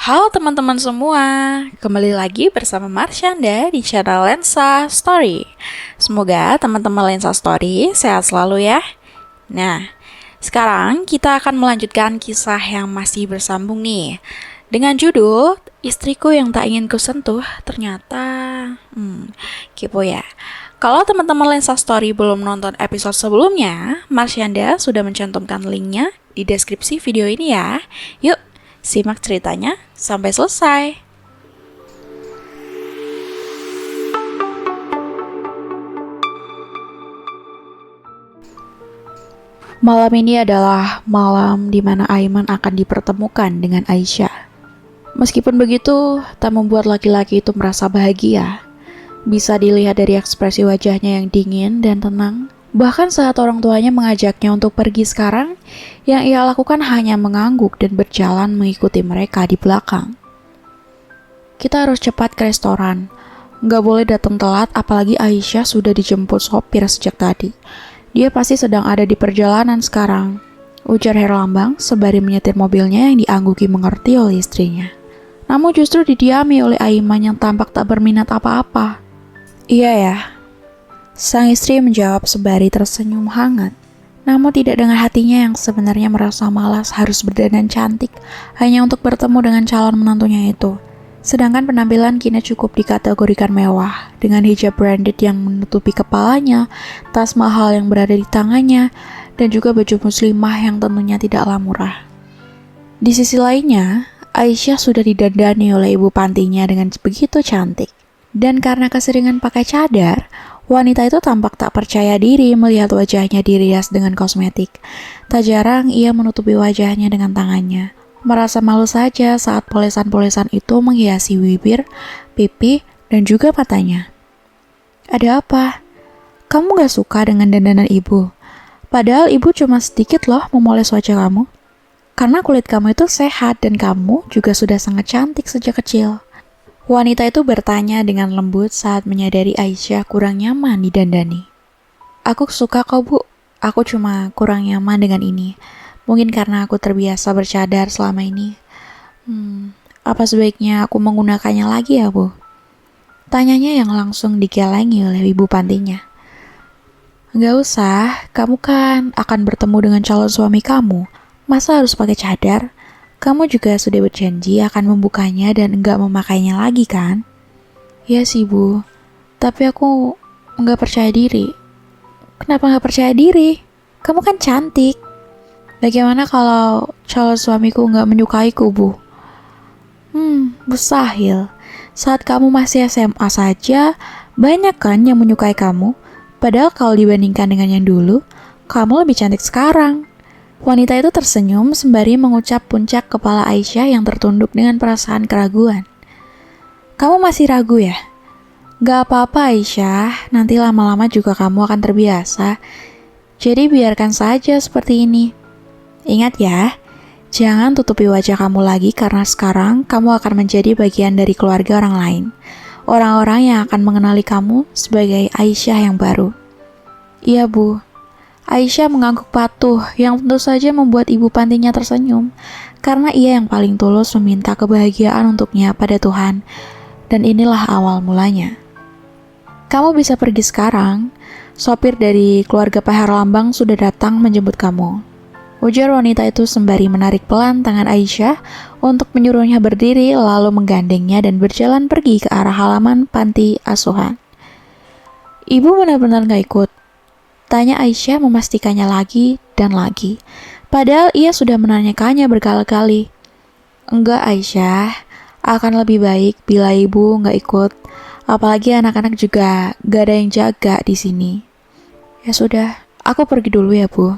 Halo teman-teman semua, kembali lagi bersama Marsyanda di channel Lensa Story. Semoga teman-teman Lensa Story sehat selalu ya. Nah, sekarang kita akan melanjutkan kisah yang masih bersambung nih. Dengan judul, Istriku yang Tak Ingin Kusentuh Ternyata... kepo ya. Kalau teman-teman Lensa Story belum nonton episode sebelumnya, Marsyanda sudah mencantumkan linknya di deskripsi video ini ya. Yuk, simak ceritanya sampai selesai. Malam ini adalah malam di mana Aiman akan dipertemukan dengan Aisyah. Meskipun begitu, tak membuat laki-laki itu merasa bahagia. Bisa dilihat dari ekspresi wajahnya yang dingin dan tenang. Bahkan saat orang tuanya mengajaknya untuk pergi sekarang, yang ia lakukan hanya mengangguk dan berjalan mengikuti mereka di belakang. Kita harus cepat ke restoran. Nggak boleh datang telat, apalagi Aisyah sudah dijemput sopir sejak tadi. Dia pasti sedang ada di perjalanan sekarang, ujar Herlambang sembari menyetir mobilnya yang diangguki mengerti oleh istrinya. Namun justru didiami oleh Aiman yang tampak tak berminat apa-apa. Iya ya, sang istri menjawab sembari tersenyum hangat. Namun tidak dengan hatinya yang sebenarnya merasa malas harus berdandan cantik hanya untuk bertemu dengan calon menantunya itu. Sedangkan penampilan kini cukup dikategorikan mewah, dengan hijab branded yang menutupi kepalanya, tas mahal yang berada di tangannya, dan juga baju muslimah yang tentunya tidaklah murah. Di sisi lainnya, Aisyah sudah didandani oleh ibu pantinya dengan begitu cantik. Dan karena keseringan pakai cadar, wanita itu tampak tak percaya diri melihat wajahnya dirias dengan kosmetik. Tak jarang ia menutupi wajahnya dengan tangannya. Merasa malu saja saat polesan-polesan itu menghiasi bibir, pipi, dan juga matanya. Ada apa? Kamu gak suka dengan dandanan ibu? Padahal ibu cuma sedikit loh memoles wajah kamu. Karena kulit kamu itu sehat dan kamu juga sudah sangat cantik sejak kecil. Wanita itu bertanya dengan lembut saat menyadari Aisyah kurang nyaman didandani. Aku suka kok bu, aku cuma kurang nyaman dengan ini. Mungkin karena aku terbiasa bercadar selama ini. Apa sebaiknya aku menggunakannya lagi ya bu? Tanyanya yang langsung digelengi oleh ibu pantinya. Nggak usah, kamu kan akan bertemu dengan calon suami kamu. Masa harus pakai cadar? Kamu juga sudah berjanji akan membukanya dan enggak memakainya lagi kan? Ya sih bu, tapi aku enggak percaya diri. Kenapa enggak percaya diri? Kamu kan cantik. Bagaimana kalau calon suamiku enggak menyukaiku bu? Mustahil. Saat kamu masih SMA saja, banyak kan yang menyukai kamu. Padahal kalau dibandingkan dengan yang dulu, kamu lebih cantik sekarang. Wanita itu tersenyum sembari mengucap puncak kepala Aisyah yang tertunduk dengan perasaan keraguan. Kamu masih ragu ya? Gak apa-apa Aisyah, nanti lama-lama juga kamu akan terbiasa. Jadi biarkan saja seperti ini. Ingat ya, jangan tutupi wajah kamu lagi karena sekarang kamu akan menjadi bagian dari keluarga orang lain. Orang-orang yang akan mengenali kamu sebagai Aisyah yang baru. Iya bu. Aisyah mengangguk patuh yang tentu saja membuat ibu pantinya tersenyum karena ia yang paling tulus meminta kebahagiaan untuknya pada Tuhan dan inilah awal mulanya. Kamu bisa pergi sekarang, sopir dari keluarga Pak Herlambang sudah datang menjemput kamu. Ujar wanita itu sembari menarik pelan tangan Aisyah untuk menyuruhnya berdiri lalu menggandengnya dan berjalan pergi ke arah halaman panti asuhan. Ibu benar-benar gak ikut? Tanya Aisyah memastikannya lagi dan lagi. Padahal ia sudah menanyakannya berkali-kali. Enggak Aisyah, akan lebih baik bila ibu nggak ikut. Apalagi anak-anak juga gak ada yang jaga di sini. Ya sudah, aku pergi dulu ya bu.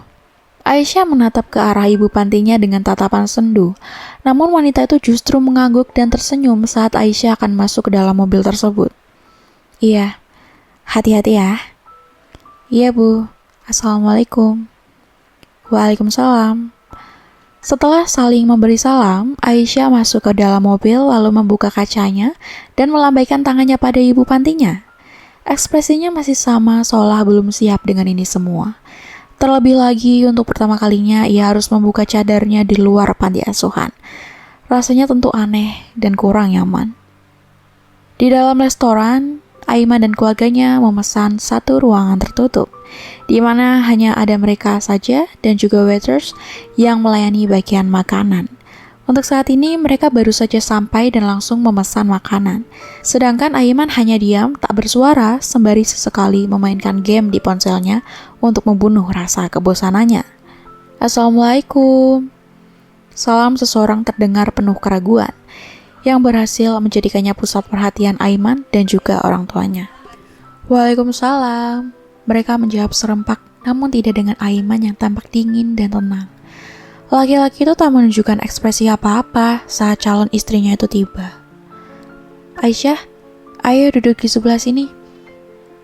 Aisyah menatap ke arah ibu pantinya dengan tatapan sendu. Namun wanita itu justru mengangguk dan tersenyum saat Aisyah akan masuk ke dalam mobil tersebut. Iya, hati-hati ya. Iya bu, Assalamualaikum. Waalaikumsalam. Setelah saling memberi salam, Aisyah masuk ke dalam mobil lalu membuka kacanya dan melambaikan tangannya pada ibu pantinya. Ekspresinya masih sama seolah belum siap dengan ini semua. Terlebih lagi untuk pertama kalinya ia harus membuka cadarnya di luar panti asuhan. Rasanya tentu aneh dan kurang nyaman. Di dalam restoran, Aiman dan keluarganya memesan satu ruangan tertutup, di mana hanya ada mereka saja dan juga waiters yang melayani bagian makanan. Untuk saat ini, mereka baru saja sampai dan langsung memesan makanan. Sedangkan Aiman hanya diam, tak bersuara, sembari sesekali memainkan game di ponselnya untuk membunuh rasa kebosanannya. Assalamualaikum. Salam seseorang terdengar penuh keraguan, yang berhasil menjadikannya pusat perhatian Aiman dan juga orang tuanya. Waalaikumsalam. Mereka menjawab serempak, namun tidak dengan Aiman yang tampak dingin dan tenang. Laki-laki itu tak menunjukkan ekspresi apa-apa saat calon istrinya itu tiba. Aisyah, ayo duduk di sebelah sini.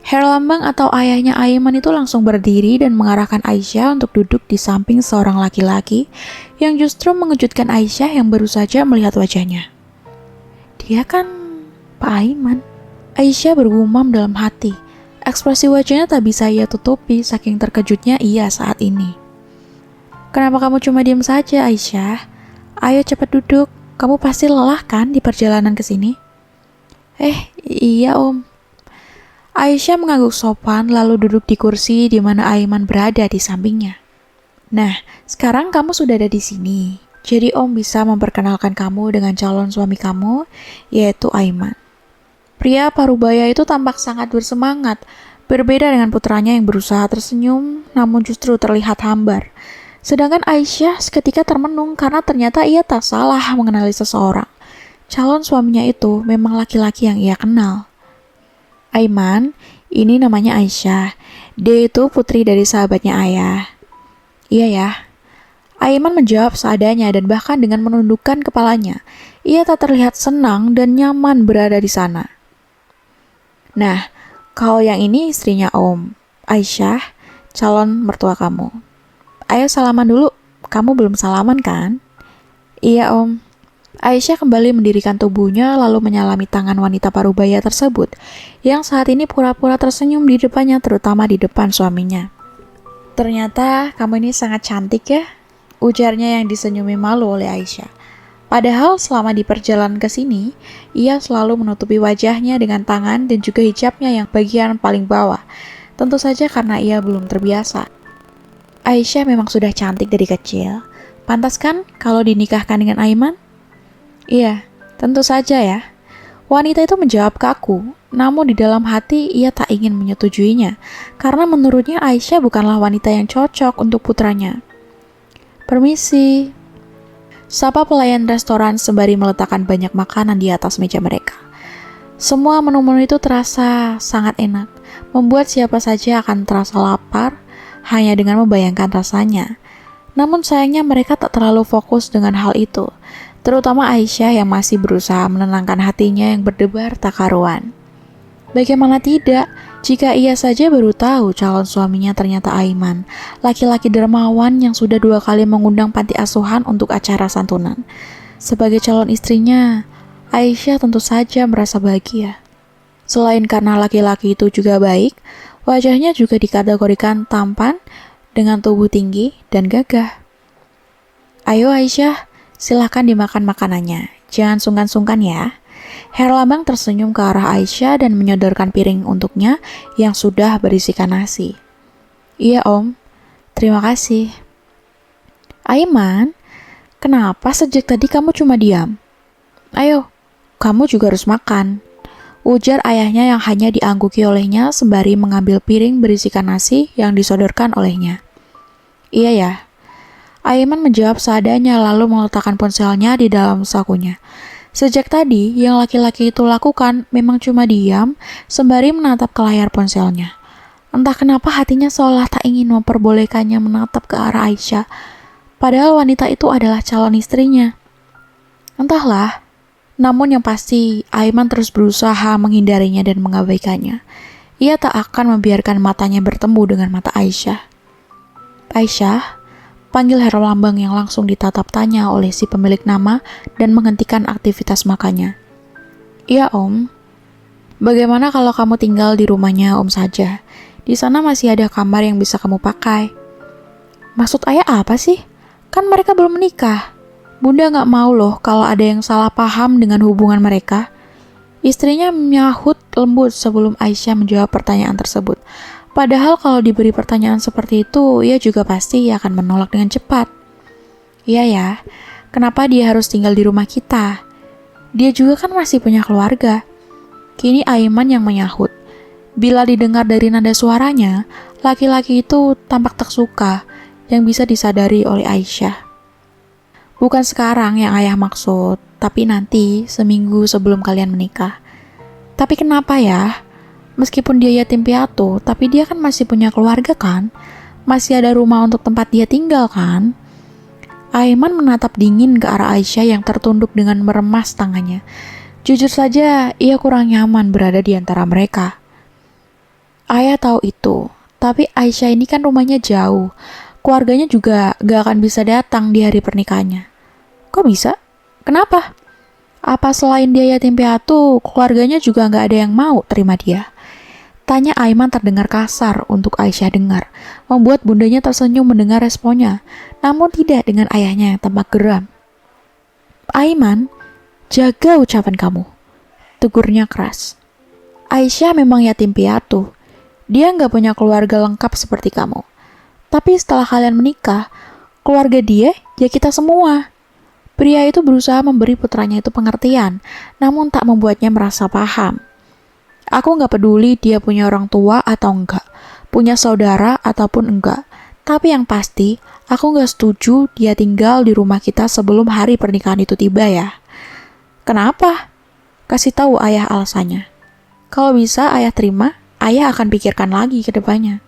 Herlambang atau ayahnya Aiman itu langsung berdiri dan mengarahkan Aisyah untuk duduk di samping seorang laki-laki yang justru mengejutkan Aisyah yang baru saja melihat wajahnya. Dia kan Pak Aiman. Aisyah bergumam dalam hati. Ekspresi wajahnya tak bisa ia tutupi saking terkejutnya ia saat ini. Kenapa kamu cuma diam saja, Aisyah? Ayo cepat duduk. Kamu pasti lelah kan di perjalanan ke sini? Iya Om. Aisyah mengangguk sopan lalu duduk di kursi di mana Aiman berada di sampingnya. Nah, sekarang kamu sudah ada di sini. Jadi Om bisa memperkenalkan kamu dengan calon suami kamu, yaitu Aiman. Pria parubaya itu tampak sangat bersemangat, berbeda dengan putranya yang berusaha tersenyum, namun justru terlihat hambar. Sedangkan Aisyah seketika termenung karena ternyata ia tak salah mengenali seseorang. Calon suaminya itu memang laki-laki yang ia kenal. Aiman, ini namanya Aisyah. Dia itu putri dari sahabatnya ayah. Iya ya. Aiman menjawab seadanya dan bahkan dengan menundukkan kepalanya. Ia tak terlihat senang dan nyaman berada di sana. Nah, kalau yang ini istrinya Om. Aisyah, calon mertua kamu. Ayo salaman dulu. Kamu belum salaman kan? Iya Om. Aisyah kembali mendirikan tubuhnya lalu menyalami tangan wanita parubaya tersebut yang saat ini pura-pura tersenyum di depannya, terutama di depan suaminya. Ternyata kamu ini sangat cantik ya, ujarnya yang disenyumi malu oleh Aisyah. Padahal selama di perjalanan ke sini, ia selalu menutupi wajahnya dengan tangan dan juga hijabnya yang bagian paling bawah. Tentu saja karena ia belum terbiasa. Aisyah memang sudah cantik dari kecil. Pantas kan kalau dinikahkan dengan Aiman? Iya, tentu saja ya. Wanita itu menjawab kaku, namun di dalam hati ia tak ingin menyetujuinya, karena menurutnya Aisyah bukanlah wanita yang cocok untuk putranya. Permisi. Sapa pelayan restoran sembari meletakkan banyak makanan di atas meja mereka. Semua menu-menu itu terasa sangat enak, membuat siapa saja akan terasa lapar hanya dengan membayangkan rasanya. Namun sayangnya mereka tak terlalu fokus dengan hal itu, terutama Aisyah yang masih berusaha menenangkan hatinya yang berdebar tak karuan. Bagaimana tidak, jika ia saja baru tahu calon suaminya ternyata Aiman, laki-laki dermawan yang sudah 2 kali mengundang panti asuhan untuk acara santunan. Sebagai calon istrinya, Aisyah tentu saja merasa bahagia. Selain karena laki-laki itu juga baik, wajahnya juga dikategorikan tampan dengan tubuh tinggi dan gagah. Ayo Aisyah, silahkan dimakan makanannya, jangan sungkan-sungkan ya. Herlambang tersenyum ke arah Aisyah dan menyodorkan piring untuknya yang sudah berisikan nasi. Iya Om, terima kasih. Aiman, kenapa sejak tadi kamu cuma diam? Ayo, kamu juga harus makan. Ujar ayahnya yang hanya diangguki olehnya sembari mengambil piring berisikan nasi yang disodorkan olehnya. Iya ya. Aiman menjawab seadanya lalu meletakkan ponselnya di dalam sakunya. Sejak tadi, yang laki-laki itu lakukan memang cuma diam sembari menatap ke layar ponselnya. Entah kenapa hatinya seolah tak ingin memperbolehkannya menatap ke arah Aisyah, padahal wanita itu adalah calon istrinya. Entahlah, namun yang pasti Aiman terus berusaha menghindarinya dan mengabaikannya. Ia tak akan membiarkan matanya bertemu dengan mata Aisyah. Aisyah, panggil Herlambang yang langsung ditatap tanya oleh si pemilik nama dan menghentikan aktivitas makannya. Iya Om. Bagaimana kalau kamu tinggal di rumahnya Om saja? Di sana masih ada kamar yang bisa kamu pakai. Maksud ayah apa sih? Kan mereka belum menikah. Bunda gak mau loh kalau ada yang salah paham dengan hubungan mereka. Istrinya menyahut lembut sebelum Aisyah menjawab pertanyaan tersebut. Padahal kalau diberi pertanyaan seperti itu, ia juga pasti akan menolak dengan cepat. Iya ya, kenapa dia harus tinggal di rumah kita? Dia juga kan masih punya keluarga. Kini Aiman yang menyahut. Bila didengar dari nada suaranya, laki-laki itu tampak tak suka yang bisa disadari oleh Aisyah. Bukan sekarang yang ayah maksud, tapi nanti seminggu sebelum kalian menikah. Tapi kenapa ya? Meskipun dia yatim piatu, tapi dia kan masih punya keluarga kan? Masih ada rumah untuk tempat dia tinggal kan? Aiman menatap dingin ke arah Aisyah yang tertunduk dengan meremas tangannya. Jujur saja, ia kurang nyaman berada di antara mereka. Ayah tahu itu, tapi Aisyah ini kan rumahnya jauh. Keluarganya juga gak akan bisa datang di hari pernikahannya. Kok bisa? Kenapa? Apa selain dia yatim piatu, keluarganya juga gak ada yang mau terima dia? Tanya Aiman terdengar kasar untuk Aisyah dengar, membuat bundanya tersenyum mendengar responnya, namun tidak dengan ayahnya yang tampak geram. Aiman, jaga ucapan kamu, tegurnya keras. Aisyah memang yatim piatu, dia gak punya keluarga lengkap seperti kamu. Tapi setelah kalian menikah, keluarga dia ya kita semua. Pria itu berusaha memberi putranya itu pengertian, namun tak membuatnya merasa paham. Aku gak peduli dia punya orang tua atau enggak, punya saudara ataupun enggak. Tapi yang pasti, aku gak setuju dia tinggal di rumah kita sebelum hari pernikahan itu tiba ya. Kenapa? Kasih tahu ayah alasannya. Kalau bisa ayah terima, ayah akan pikirkan lagi ke depannya.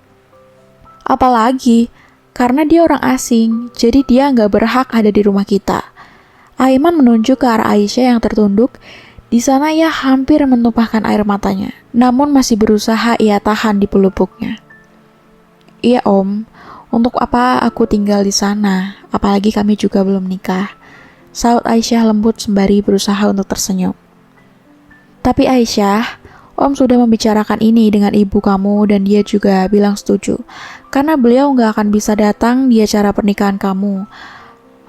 Apalagi, karena dia orang asing, jadi dia gak berhak ada di rumah kita. Aiman menunjuk ke arah Aisyah yang tertunduk. Di sana ia hampir menumpahkan air matanya, namun masih berusaha ia tahan di pelupuknya. Iya om, untuk apa aku tinggal di sana, apalagi kami juga belum nikah, saut Aisyah lembut sembari berusaha untuk tersenyum. Tapi Aisyah, om sudah membicarakan ini dengan ibu kamu dan dia juga bilang setuju, karena beliau gak akan bisa datang di acara pernikahan kamu.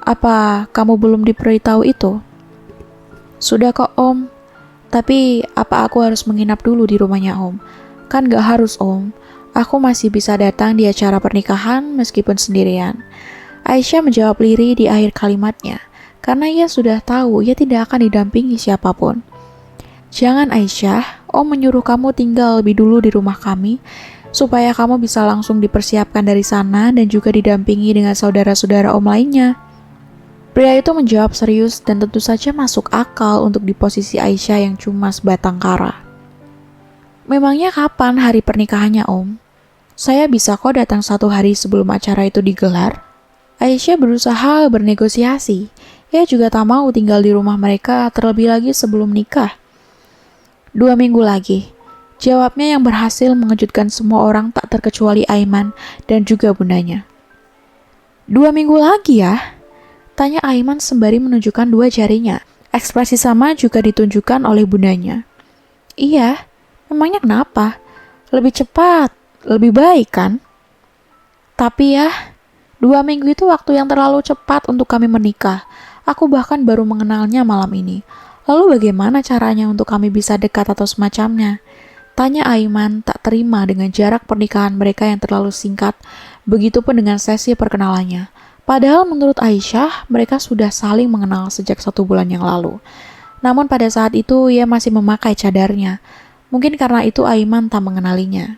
Apa kamu belum diberitahu itu? Sudah kok om, tapi apa aku harus menginap dulu di rumahnya om? Kan gak harus om, aku masih bisa datang di acara pernikahan meskipun sendirian. Aisyah menjawab lirih di akhir kalimatnya, karena ia sudah tahu ia tidak akan didampingi siapapun. Jangan Aisyah, om menyuruh kamu tinggal lebih dulu di rumah kami, supaya kamu bisa langsung dipersiapkan dari sana dan juga didampingi dengan saudara-saudara om lainnya. Pria itu menjawab serius dan tentu saja masuk akal untuk di posisi Aisyah yang cuma sebatang kara. Memangnya kapan hari pernikahannya om? Saya bisa kok datang 1 hari sebelum acara itu digelar. Aisyah berusaha bernegosiasi. Ia juga tak mau tinggal di rumah mereka terlebih lagi sebelum nikah. 2 minggu lagi. Jawabnya yang berhasil mengejutkan semua orang tak terkecuali Aiman dan juga bundanya. 2 minggu lagi ya? Tanya Aiman sembari menunjukkan 2 jarinya. Ekspresi sama juga ditunjukkan oleh bundanya. Iya, memangnya kenapa? Lebih cepat, lebih baik kan? Tapi ya, 2 minggu itu waktu yang terlalu cepat untuk kami menikah. Aku bahkan baru mengenalnya malam ini. Lalu bagaimana caranya untuk kami bisa dekat atau semacamnya? Tanya Aiman tak terima dengan jarak pernikahan mereka yang terlalu singkat. Begitupun dengan sesi perkenalannya. Padahal menurut Aisyah, mereka sudah saling mengenal sejak 1 bulan yang lalu. Namun pada saat itu ia masih memakai cadarnya. Mungkin karena itu Aiman tak mengenalinya.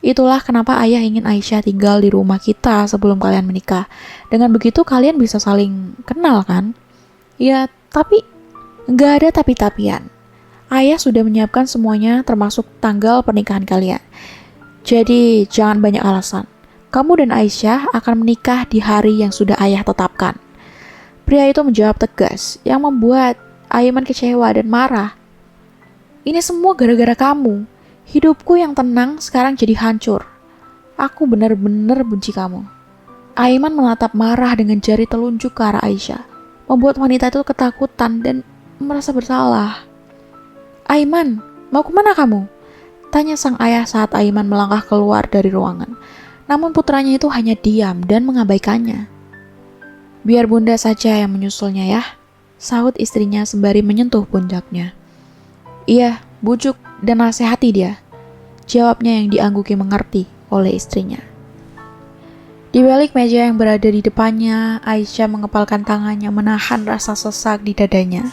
Itulah kenapa ayah ingin Aisyah tinggal di rumah kita sebelum kalian menikah. Dengan begitu kalian bisa saling kenal kan? Ya, tapi nggak ada tapi-tapian. Ayah sudah menyiapkan semuanya termasuk tanggal pernikahan kalian. Jadi jangan banyak alasan. Kamu dan Aisyah akan menikah di hari yang sudah ayah tetapkan. Pria itu menjawab tegas, yang membuat Aiman kecewa dan marah. Ini semua gara-gara kamu. Hidupku yang tenang sekarang jadi hancur. Aku benar-benar benci kamu. Aiman menatap marah dengan jari telunjuk ke arah Aisyah, membuat wanita itu ketakutan dan merasa bersalah. Aiman, mau kemana kamu? Tanya sang ayah saat Aiman melangkah keluar dari ruangan. Namun putranya itu hanya diam dan mengabaikannya. Biar bunda saja yang menyusulnya ya, sahut istrinya sembari menyentuh pundaknya. Iya, bujuk dan nasihati dia, jawabnya yang diangguki mengerti oleh istrinya. Di balik meja yang berada di depannya, Aisyah mengepalkan tangannya menahan rasa sesak di dadanya.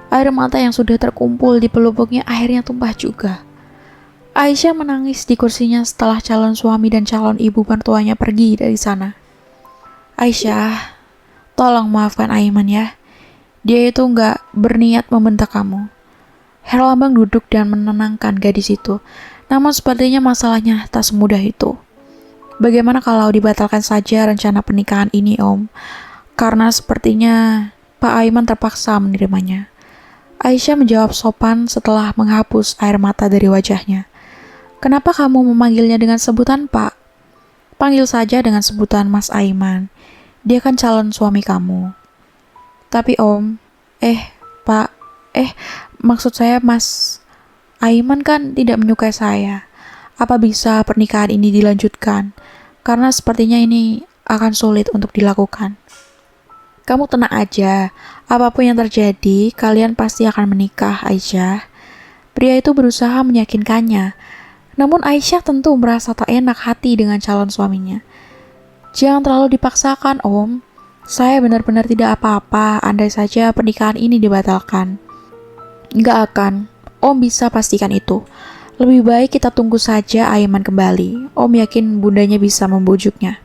Air mata yang sudah terkumpul di pelupuknya akhirnya tumpah juga. Aisyah menangis di kursinya setelah calon suami dan calon ibu mertuanya pergi dari sana. Aisyah, tolong maafkan Aiman ya. Dia itu gak berniat membentak kamu. Herlambang duduk dan menenangkan gadis itu. Namun sepertinya masalahnya tak semudah itu. Bagaimana kalau dibatalkan saja rencana pernikahan ini, Om? Karena sepertinya Pak Aiman terpaksa menerimanya. Aisyah menjawab sopan setelah menghapus air mata dari wajahnya. Kenapa kamu memanggilnya dengan sebutan Pak? Panggil saja dengan sebutan Mas Aiman. Dia kan calon suami kamu. Tapi Om, Pak, maksud saya Mas Aiman kan tidak menyukai saya. Apa bisa pernikahan ini dilanjutkan? Karena sepertinya ini akan sulit untuk dilakukan. Kamu tenang aja, apapun yang terjadi, kalian pasti akan menikah, Aisyah. Pria itu berusaha meyakinkannya. Namun Aisyah tentu merasa tak enak hati dengan calon suaminya. Jangan terlalu dipaksakan, Om. Saya benar-benar tidak apa-apa, andai saja pernikahan ini dibatalkan. Nggak akan, Om bisa pastikan itu. Lebih baik kita tunggu saja Aiman kembali. Om yakin bundanya bisa membujuknya.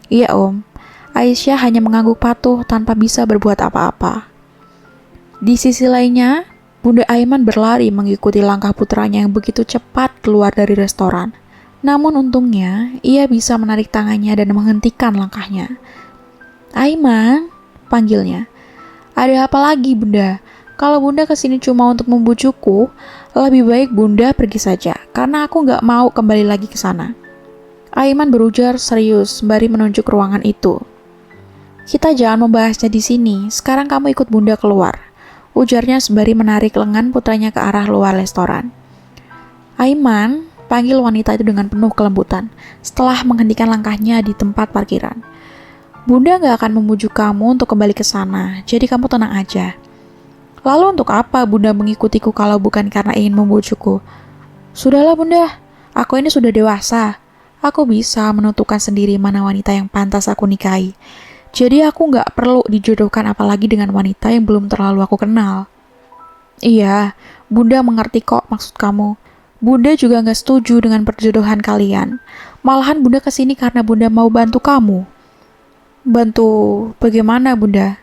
Iya, Om. Aisyah hanya mengangguk patuh tanpa bisa berbuat apa-apa. Di sisi lainnya, Bunda Aiman berlari mengikuti langkah putranya yang begitu cepat keluar dari restoran. Namun untungnya, ia bisa menarik tangannya dan menghentikan langkahnya. Aiman, panggilnya. Ada apa lagi, Bunda? Kalau Bunda kesini cuma untuk membujukku, lebih baik Bunda pergi saja, karena aku nggak mau kembali lagi ke sana. Aiman berujar serius sembari menunjuk ruangan itu. Kita jangan membahasnya di sini, sekarang kamu ikut Bunda keluar, ujarnya sembari menarik lengan putranya ke arah luar restoran. Aiman, panggil wanita itu dengan penuh kelembutan, setelah menghentikan langkahnya di tempat parkiran. Bunda nggak akan membujuk kamu untuk kembali ke sana, jadi kamu tenang aja. Lalu untuk apa Bunda mengikutiku kalau bukan karena ingin membujukku? Sudahlah Bunda, aku ini sudah dewasa. Aku bisa menentukan sendiri mana wanita yang pantas aku nikahi. Jadi aku nggak perlu dijodohkan apalagi dengan wanita yang belum terlalu aku kenal. Iya, Bunda mengerti kok maksud kamu. Bunda juga nggak setuju dengan perjodohan kalian. Malahan Bunda kesini karena Bunda mau bantu kamu. Bantu bagaimana Bunda?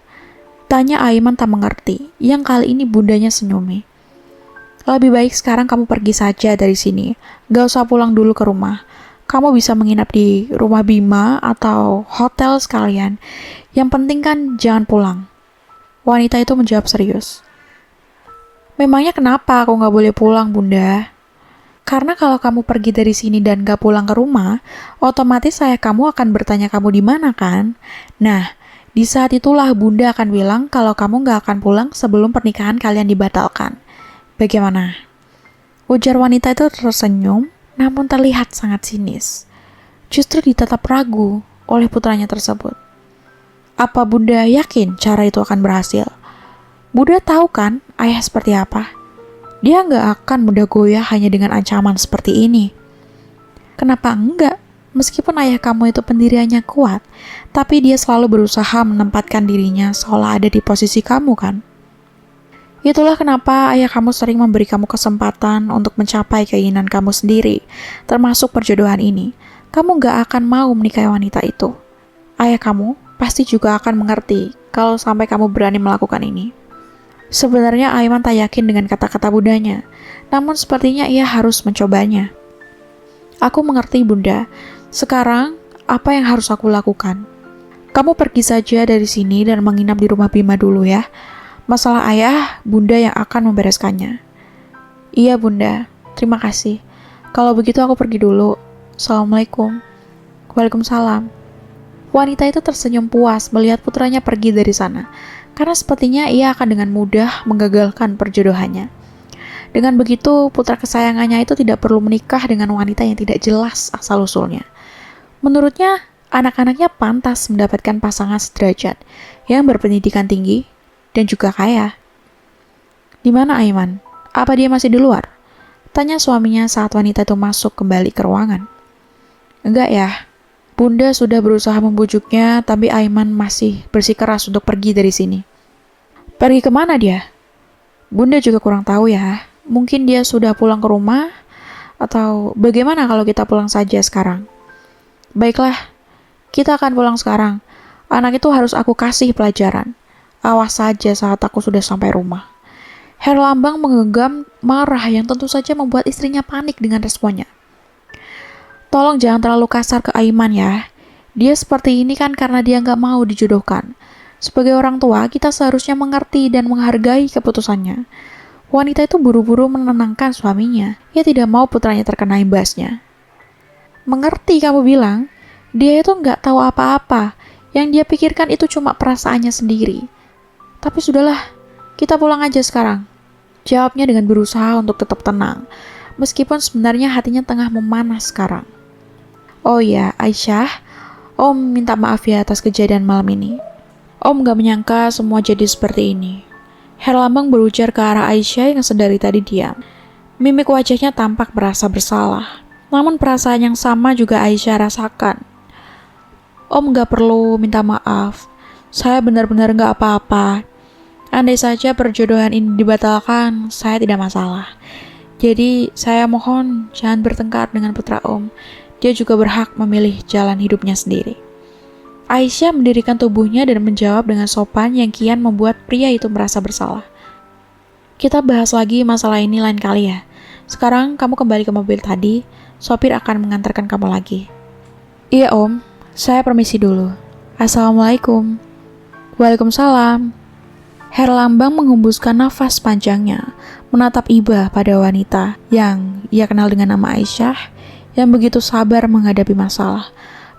Tanya Aiman tak mengerti, yang kali ini bundanya senyumi. Lebih baik sekarang kamu pergi saja dari sini, gak usah pulang dulu ke rumah. Kamu bisa menginap di rumah Bima atau hotel sekalian. Yang penting kan jangan pulang. Wanita itu menjawab serius. Memangnya kenapa aku gak boleh pulang, Bunda? Karena kalau kamu pergi dari sini dan gak pulang ke rumah, otomatis saya kamu akan bertanya kamu di mana kan? Nah, di saat itulah Bunda akan bilang kalau kamu gak akan pulang sebelum pernikahan kalian dibatalkan. Bagaimana? Ujar wanita itu tersenyum, namun terlihat sangat sinis. Justru ditatap ragu oleh putranya tersebut. Apa Bunda yakin cara itu akan berhasil? Bunda tahu kan ayah seperti apa? Dia gak akan mudah goyah hanya dengan ancaman seperti ini. Kenapa enggak? Meskipun ayah kamu itu pendiriannya kuat, tapi dia selalu berusaha menempatkan dirinya seolah ada di posisi kamu kan? Itulah kenapa ayah kamu sering memberi kamu kesempatan untuk mencapai keinginan kamu sendiri, termasuk perjodohan ini. Kamu gak akan mau menikahi wanita itu. Ayah kamu pasti juga akan mengerti kalau sampai kamu berani melakukan ini. Sebenarnya Aiman tak yakin dengan kata-kata bundanya, namun sepertinya ia harus mencobanya. Aku mengerti Bunda. Sekarang, apa yang harus aku lakukan? Kamu pergi saja dari sini dan menginap di rumah Bima dulu ya. Masalah ayah, Bunda yang akan membereskannya. Iya Bunda, terima kasih. Kalau begitu aku pergi dulu. Assalamualaikum. Waalaikumsalam. Wanita itu tersenyum puas melihat putranya pergi dari sana, karena sepertinya ia akan dengan mudah menggagalkan perjodohannya. Dengan begitu, putra kesayangannya itu tidak perlu menikah dengan wanita yang tidak jelas asal-usulnya. Menurutnya, Anak-anaknya pantas mendapatkan pasangan sederajat yang berpendidikan tinggi dan juga kaya. Di mana Aiman? Apa dia masih di luar? Tanya suaminya saat wanita itu masuk kembali ke ruangan. Enggak ya, Bunda sudah berusaha membujuknya, tapi Aiman masih bersikeras untuk pergi dari sini. Pergi kemana dia? Bunda juga kurang tahu ya. Mungkin dia sudah pulang ke rumah, atau bagaimana kalau kita pulang saja sekarang? Baiklah, kita akan pulang sekarang. Anak itu harus aku kasih pelajaran. Awas saja saat aku sudah sampai rumah. Herlambang menggenggam marah yang tentu saja membuat istrinya panik dengan responnya. Tolong jangan terlalu kasar ke Aiman ya. Dia seperti ini kan karena dia nggak mau dijodohkan. Sebagai orang tua, kita seharusnya mengerti dan menghargai keputusannya. Wanita itu buru-buru menenangkan suaminya. Ia tidak mau putranya terkena imbasnya. Mengerti kamu bilang? Dia itu nggak tahu apa-apa. Yang dia pikirkan itu cuma perasaannya sendiri. Tapi sudahlah, kita pulang aja sekarang. Jawabnya dengan berusaha untuk tetap tenang. Meskipun sebenarnya hatinya tengah memanas sekarang. Oh ya, Aisyah, Om minta maaf ya atas kejadian malam ini. Om gak menyangka semua jadi seperti ini. Herlambang berujar ke arah Aisyah yang sedari tadi diam. Mimik wajahnya tampak merasa bersalah. Namun perasaan yang sama juga Aisyah rasakan. Om gak perlu minta maaf. Saya benar-benar gak apa-apa. Andai saja perjodohan ini dibatalkan, saya tidak masalah. Jadi saya mohon jangan bertengkar dengan putra Om. Dia juga berhak memilih jalan hidupnya sendiri. Aisyah mendirikan tubuhnya dan menjawab dengan sopan yang kian membuat pria itu merasa bersalah. Kita bahas lagi masalah ini lain kali ya. Sekarang kamu kembali ke mobil tadi, sopir akan mengantarkan kamu lagi. Iya Om, saya permisi dulu. Assalamualaikum. Waalaikumsalam. Herlambang menghembuskan nafas panjangnya, menatap iba pada wanita yang ia kenal dengan nama Aisyah, yang begitu sabar menghadapi masalah.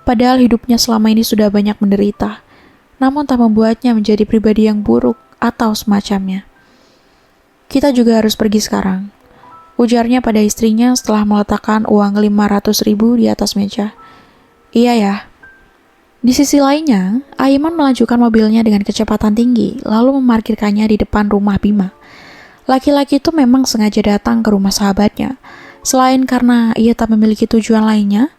Padahal hidupnya selama ini sudah banyak menderita, namun tak membuatnya menjadi pribadi yang buruk atau semacamnya. Kita juga harus pergi sekarang, ujarnya pada istrinya setelah meletakkan uang 500.000 di atas meja. Iya ya. Di sisi lainnya, Aiman melanjutkan mobilnya dengan kecepatan tinggi, lalu memarkirkannya di depan rumah Bima. Laki-laki itu memang sengaja datang ke rumah sahabatnya. Selain karena ia tak memiliki tujuan lainnya,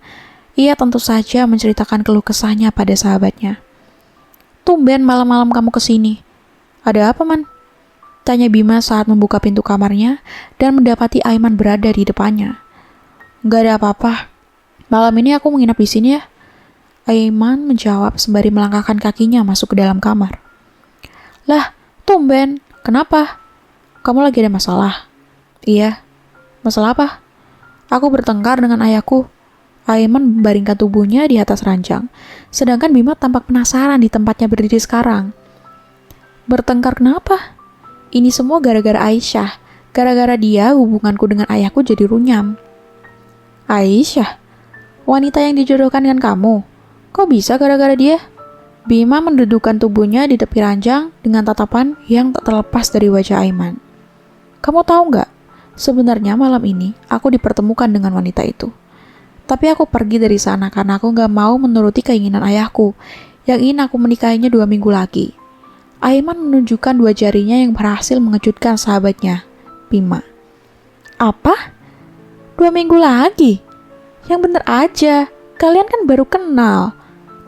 ia tentu saja menceritakan keluh kesahnya pada sahabatnya. Tumben malam-malam kamu kesini. Ada apa, Man? Tanya Bima saat membuka pintu kamarnya dan mendapati Aiman berada di depannya. Nggak ada apa-apa. Malam ini aku menginap di sini ya. Aiman menjawab sembari melangkahkan kakinya masuk ke dalam kamar. Lah, tumben. Kenapa? Kamu lagi ada masalah? Iya. Masalah apa? Aku bertengkar dengan ayahku. Aiman membaringkan tubuhnya di atas ranjang, sedangkan Bima tampak penasaran di tempatnya berdiri sekarang. Bertengkar kenapa? Ini semua gara-gara Aisyah. Gara-gara dia, hubunganku dengan ayahku jadi runyam. Aisyah? Wanita yang dijodohkan dengan kamu? Kok bisa gara-gara dia? Bima mendudukkan tubuhnya di tepi ranjang dengan tatapan yang tak terlepas dari wajah Aiman. Kamu tahu nggak? Sebenarnya malam ini aku dipertemukan dengan wanita itu. Tapi aku pergi dari sana karena aku nggak mau menuruti keinginan ayahku yang ingin aku menikahinya 2 minggu lagi. Aiman menunjukkan 2 jarinya yang berhasil mengejutkan sahabatnya, Bima. Apa? 2 minggu lagi? Yang bener aja, kalian kan baru kenal.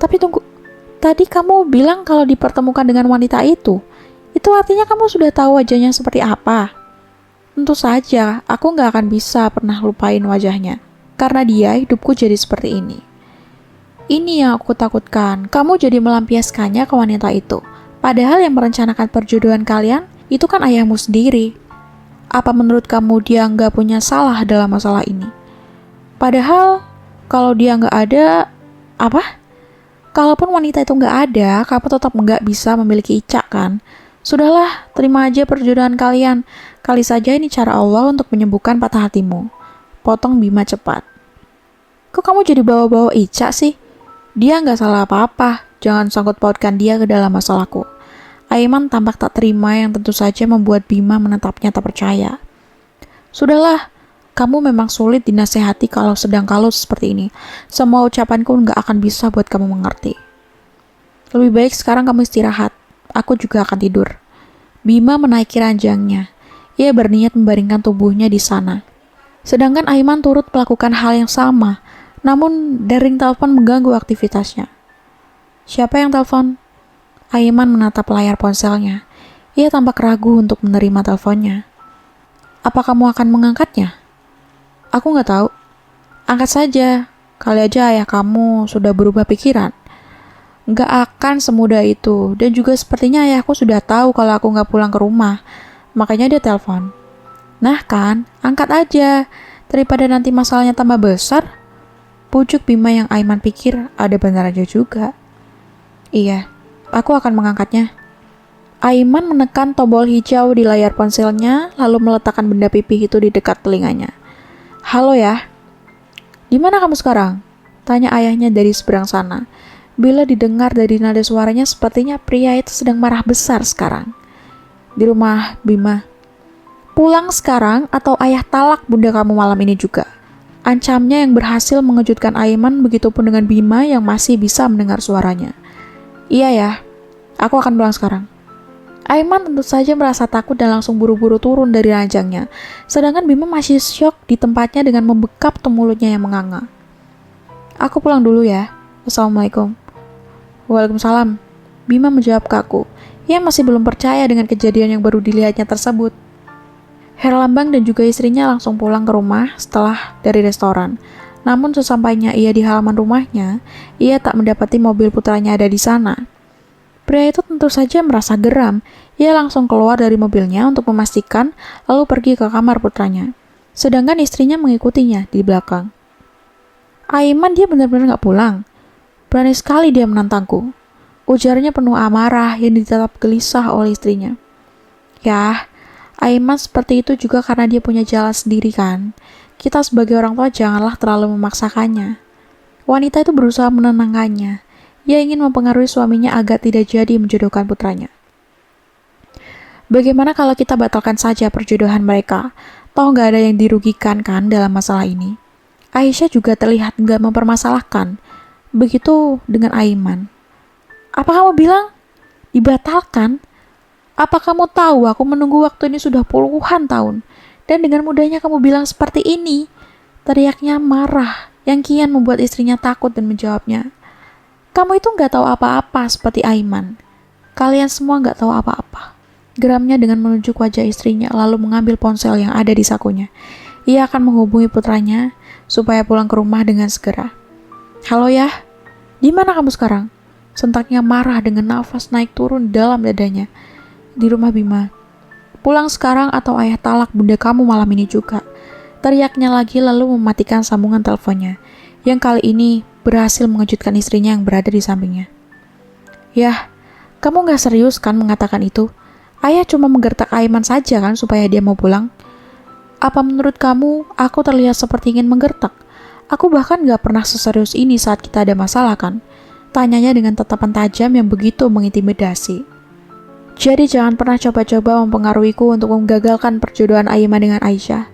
Tapi tunggu, tadi kamu bilang kalau dipertemukan dengan wanita itu artinya kamu sudah tahu wajahnya seperti apa? Tentu saja, aku nggak akan bisa pernah lupain wajahnya. Karena dia, hidupku jadi seperti ini. Ini yang aku takutkan, kamu jadi melampiaskannya ke wanita itu. Padahal yang merencanakan perjodohan kalian, itu kan ayahmu sendiri. Apa menurut kamu dia nggak punya salah dalam masalah ini? Padahal, kalau dia nggak ada, apa? Kalaupun wanita itu nggak ada, kamu tetap nggak bisa memiliki Ica kan? Sudahlah, terima aja perjodohan kalian. Kali saja ini cara Allah untuk menyembuhkan patah hatimu. Potong Bima cepat. Kok kamu jadi bawa-bawa Ica sih? Dia nggak salah apa-apa. Jangan sangkut pautkan dia ke dalam masalahku. Aiman tampak tak terima yang tentu saja membuat Bima menatapnya tak percaya. Sudahlah, Kamu memang sulit dinasehati kalau sedang kalut seperti ini. Semua ucapanku nggak akan bisa buat kamu mengerti. Lebih baik sekarang kamu istirahat. Aku juga akan tidur. Bima menaiki ranjangnya. Ia berniat membaringkan tubuhnya di sana. Sedangkan Aiman turut melakukan hal yang sama. Namun dering telepon mengganggu aktivitasnya. Siapa yang telepon? Aiman menatap layar ponselnya. Ia tampak ragu untuk menerima teleponnya. Apa kamu akan mengangkatnya? Aku nggak tahu. Angkat saja. Kali aja ayah kamu sudah berubah pikiran. Nggak akan semudah itu. Dan juga sepertinya ayahku sudah tahu kalau aku nggak pulang ke rumah. Makanya dia telepon. Nah kan, angkat aja. Daripada nanti masalahnya tambah besar. Pucuk Bima yang Aiman pikir ada benar aja juga. Iya, aku akan mengangkatnya. Aiman menekan tombol hijau di layar ponselnya, lalu meletakkan benda pipih itu di dekat telinganya. Halo ya, di mana kamu sekarang? Tanya ayahnya dari seberang sana. Bila didengar dari nada suaranya, sepertinya pria itu sedang marah besar sekarang. Di rumah Bima. Pulang sekarang atau ayah talak bunda kamu malam ini juga. Ancamnya yang berhasil mengejutkan Aiman, begitupun dengan Bima yang masih bisa mendengar suaranya. Iya ya, aku akan pulang sekarang. Aiman tentu saja merasa takut dan langsung buru-buru turun dari ranjangnya. Sedangkan Bima masih syok di tempatnya dengan membekap mulutnya yang menganga. Aku pulang dulu ya. Assalamualaikum. Waalaikumsalam. Bima menjawab kaku. Ia masih belum percaya dengan kejadian yang baru dilihatnya tersebut. Herlambang dan juga istrinya langsung pulang ke rumah setelah dari restoran. Namun sesampainya ia di halaman rumahnya, ia tak mendapati mobil putranya ada di sana. Pria itu tentu saja merasa geram. Ia langsung keluar dari mobilnya untuk memastikan, lalu pergi ke kamar putranya. Sedangkan istrinya mengikutinya di belakang. Aiman, dia benar-benar gak pulang. Berani sekali dia menantangku. Ujarnya penuh amarah yang ditatap gelisah oleh istrinya. Ya, Aiman seperti itu juga karena dia punya jalan sendiri kan. Kita sebagai orang tua janganlah terlalu memaksakannya. Wanita itu berusaha menenangkannya. Ia ingin mempengaruhi suaminya agar tidak jadi menjodohkan putranya. Bagaimana kalau kita batalkan saja perjodohan mereka? Toh nggak ada yang dirugikan kan dalam masalah ini? Aisyah juga terlihat nggak mempermasalahkan. Begitu dengan Aiman. Apa kamu bilang? Dibatalkan? Apa kamu tahu aku menunggu waktu ini sudah puluhan tahun? Dan dengan mudahnya kamu bilang seperti ini? Teriaknya marah, yang kian membuat istrinya takut dan menjawabnya. Kamu itu nggak tahu apa-apa seperti Aiman. Kalian semua nggak tahu apa-apa. Geramnya dengan menunjuk wajah istrinya lalu mengambil ponsel yang ada di sakunya. Ia akan menghubungi putranya supaya pulang ke rumah dengan segera. Halo ya, di mana kamu sekarang? Sentaknya marah dengan nafas naik turun dalam dadanya. Di rumah Bima. Pulang sekarang atau ayah talak bunda kamu malam ini juga. Teriaknya lagi lalu mematikan sambungan teleponnya. Yang kali ini berhasil mengejutkan istrinya yang berada di sampingnya. Yah, kamu gak serius kan mengatakan itu? Ayah cuma menggertak Aiman saja kan supaya dia mau pulang? Apa menurut kamu aku terlihat seperti ingin menggertak? Aku bahkan gak pernah seserius ini saat kita ada masalah kan? Tanyanya dengan tatapan tajam yang begitu mengintimidasi. Jadi jangan pernah coba-coba mempengaruhiku untuk menggagalkan perjodohan Aiman dengan Aisyah.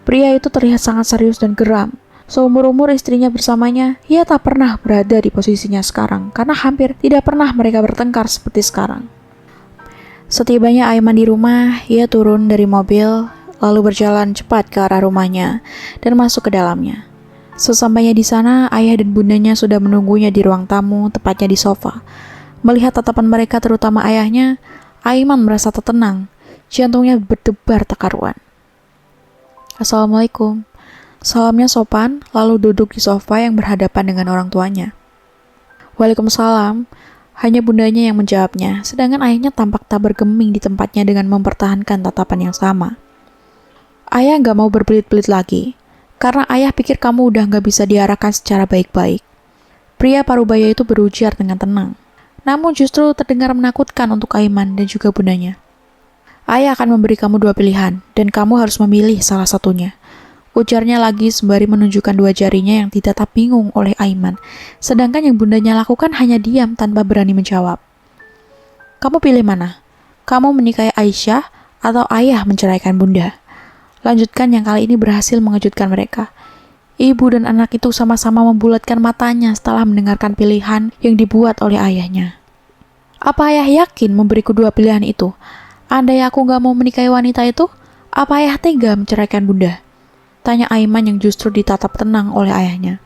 Pria itu terlihat sangat serius dan geram. Seumur-umur istrinya bersamanya, ia tak pernah berada di posisinya sekarang, karena hampir tidak pernah mereka bertengkar seperti sekarang. Setibanya Aiman di rumah, ia turun dari mobil, lalu berjalan cepat ke arah rumahnya, dan masuk ke dalamnya. Sesampainya di sana, ayah dan bundanya sudah menunggunya di ruang tamu, tepatnya di sofa. Melihat tatapan mereka, terutama ayahnya, Aiman merasa tertenang, jantungnya berdebar tak karuan. Assalamualaikum. Salamnya sopan, lalu duduk di sofa yang berhadapan dengan orang tuanya. Waalaikumsalam. Hanya bundanya yang menjawabnya, sedangkan ayahnya tampak tak bergeming di tempatnya dengan mempertahankan tatapan yang sama. Ayah gak mau berbelit-belit lagi, karena ayah pikir kamu udah gak bisa diarahkan secara baik-baik. Pria parubaya itu berujar dengan tenang, namun justru terdengar menakutkan untuk Aiman dan juga bundanya. Ayah akan memberi kamu dua pilihan, dan kamu harus memilih salah satunya. Ujarnya lagi sembari menunjukkan dua jarinya yang ditatap bingung oleh Aiman, sedangkan yang bundanya lakukan hanya diam tanpa berani menjawab. Kamu pilih mana? Kamu menikahi Aisyah atau ayah menceraikan bunda? Lanjutkan yang kali ini berhasil mengejutkan mereka. Ibu dan anak itu sama-sama membulatkan matanya setelah mendengarkan pilihan yang dibuat oleh ayahnya. Apa ayah yakin memberiku dua pilihan itu? Andai aku gak mau menikahi wanita itu, apa ayah tega menceraikan bunda? Tanya Aiman yang justru ditatap tenang oleh ayahnya.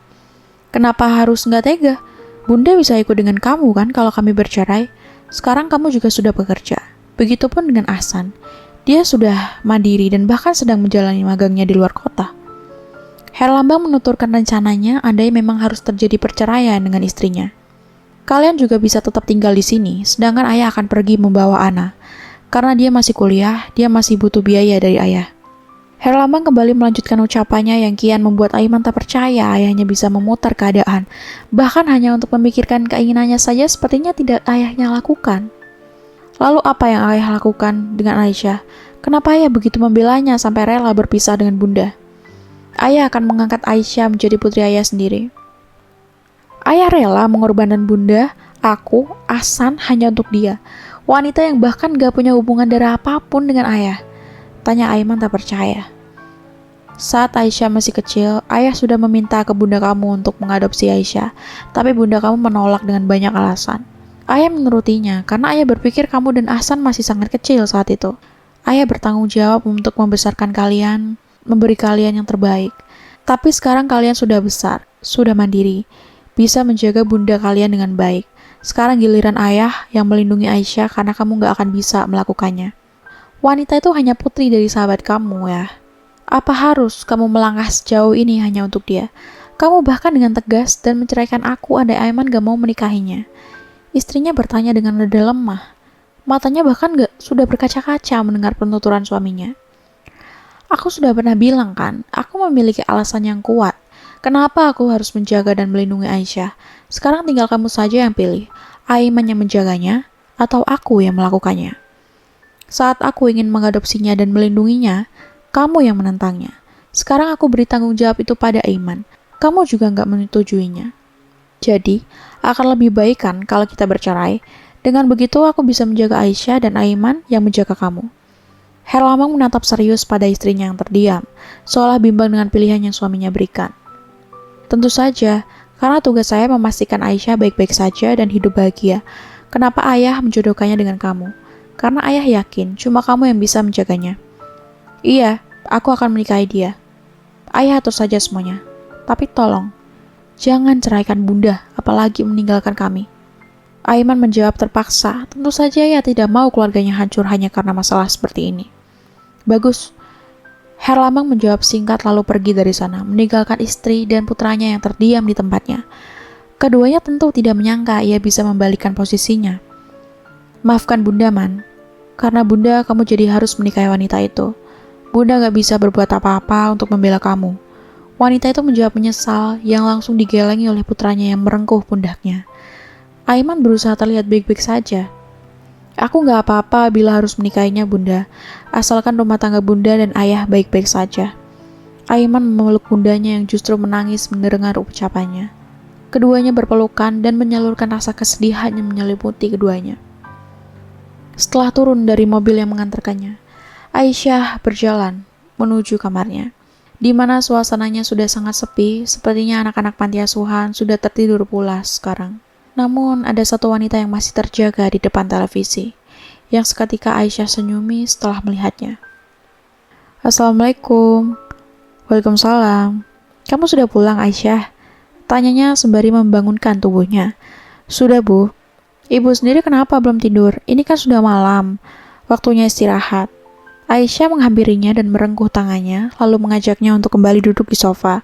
Kenapa harus gak tega? Bunda bisa ikut dengan kamu kan kalau kami bercerai. Sekarang kamu juga sudah bekerja. Begitupun dengan Ahsan. Dia sudah mandiri dan bahkan sedang menjalani magangnya di luar kota. Herlambang menuturkan rencananya andai memang harus terjadi perceraian dengan istrinya. Kalian juga bisa tetap tinggal di sini, sedangkan ayah akan pergi membawa Ana. Karena dia masih kuliah, dia masih butuh biaya dari ayah. Herlambang kembali melanjutkan ucapannya yang kian membuat Aiman tak percaya ayahnya bisa memutar keadaan. Bahkan hanya untuk memikirkan keinginannya saja sepertinya tidak ayahnya lakukan. Lalu apa yang ayah lakukan dengan Aisyah? Kenapa ayah begitu membelanya sampai rela berpisah dengan bunda? Ayah akan mengangkat Aisyah menjadi putri ayah sendiri. Ayah rela mengorbankan bunda, aku, Ahsan hanya untuk dia. Wanita yang bahkan gak punya hubungan darah apapun dengan ayah. Tanya Aiman tak percaya. Saat Aisyah masih kecil, ayah sudah meminta ke bunda kamu untuk mengadopsi Aisyah. Tapi bunda kamu menolak dengan banyak alasan. Ayah menurutinya karena ayah berpikir kamu dan Ahsan masih sangat kecil saat itu. Ayah bertanggung jawab untuk membesarkan kalian, memberi kalian yang terbaik. Tapi sekarang kalian sudah besar, sudah mandiri, bisa menjaga bunda kalian dengan baik. Sekarang giliran ayah yang melindungi Aisyah karena kamu gak akan bisa melakukannya. Wanita itu hanya putri dari sahabat kamu ya. Apa harus kamu melangkah sejauh ini hanya untuk dia? Kamu bahkan dengan tegas dan menceraikan aku andai Aiman gak mau menikahinya. Istrinya bertanya dengan nada lemah. Matanya bahkan sudah berkaca-kaca mendengar penuturan suaminya. Aku sudah pernah bilang kan, aku memiliki alasan yang kuat. Kenapa aku harus menjaga dan melindungi Aisyah? Sekarang tinggal kamu saja yang pilih. Aiman yang menjaganya, atau aku yang melakukannya. Saat aku ingin mengadopsinya dan melindunginya, kamu yang menentangnya. Sekarang aku beri tanggung jawab itu pada Aiman. Kamu juga nggak menyetujuinya. Jadi, akan lebih baik kan kalau kita bercerai. Dengan begitu aku bisa menjaga Aisyah dan Aiman yang menjaga kamu. Herlambang menatap serius pada istrinya yang terdiam, seolah bimbang dengan pilihan yang suaminya berikan. Tentu saja, karena tugas saya memastikan Aisyah baik-baik saja dan hidup bahagia. Kenapa ayah menjodohkannya dengan kamu? Karena ayah yakin cuma kamu yang bisa menjaganya. Iya, aku akan menikahi dia. Ayah atur saja semuanya. Tapi tolong, jangan ceraikan bunda, apalagi meninggalkan kami. Aiman menjawab terpaksa, tentu saja ia tidak mau keluarganya hancur hanya karena masalah seperti ini. Bagus. Herlambang menjawab singkat lalu pergi dari sana, meninggalkan istri dan putranya yang terdiam di tempatnya. Keduanya tentu tidak menyangka ia bisa membalikkan posisinya. Maafkan bunda, Man. Karena bunda kamu jadi harus menikahi wanita itu. Bunda gak bisa berbuat apa-apa untuk membela kamu. Wanita itu menjawab menyesal yang langsung digelengi oleh putranya yang merengkuh pundaknya. Aiman berusaha terlihat baik-baik saja. Aku gak apa-apa bila harus menikahinya bunda, asalkan rumah tangga bunda dan ayah baik-baik saja. Aiman memeluk bundanya yang justru menangis mendengar ucapannya. Keduanya berpelukan dan menyalurkan rasa kesedihan yang menyelimuti keduanya. Setelah turun dari mobil yang mengantarkannya, Aisyah berjalan menuju kamarnya, di mana suasananya sudah sangat sepi, sepertinya anak-anak panti asuhan sudah tertidur pulas sekarang. Namun, ada satu wanita yang masih terjaga di depan televisi, yang seketika Aisyah senyumi setelah melihatnya. Assalamualaikum. Waalaikumsalam. Kamu sudah pulang, Aisyah? Tanyanya sembari membangunkan tubuhnya. Sudah, Bu. Ibu sendiri kenapa belum tidur? Ini kan sudah malam. Waktunya istirahat. Aisyah menghampirinya dan merengkuh tangannya, lalu mengajaknya untuk kembali duduk di sofa.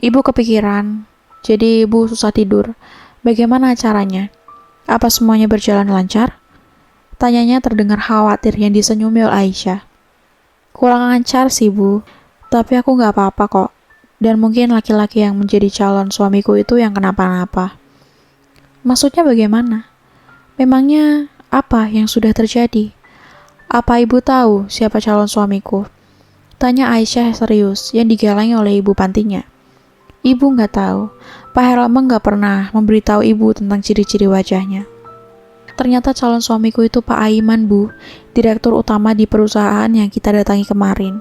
Ibu kepikiran, jadi ibu susah tidur. Bagaimana caranya? Apa semuanya berjalan lancar? Tanyanya terdengar khawatir yang disenyumi oleh Aisyah. Kurang lancar sih, Bu. Tapi aku gak apa-apa kok. Dan mungkin laki-laki yang menjadi calon suamiku itu yang kenapa-napa. Maksudnya bagaimana? Memangnya apa yang sudah terjadi? Apa ibu tahu siapa calon suamiku? Tanya Aisyah serius yang digelangi oleh ibu pantinya. Ibu nggak tahu. Pak Herlambang nggak pernah memberitahu ibu tentang ciri-ciri wajahnya. Ternyata calon suamiku itu Pak Aiman, Bu, direktur utama di perusahaan yang kita datangi kemarin.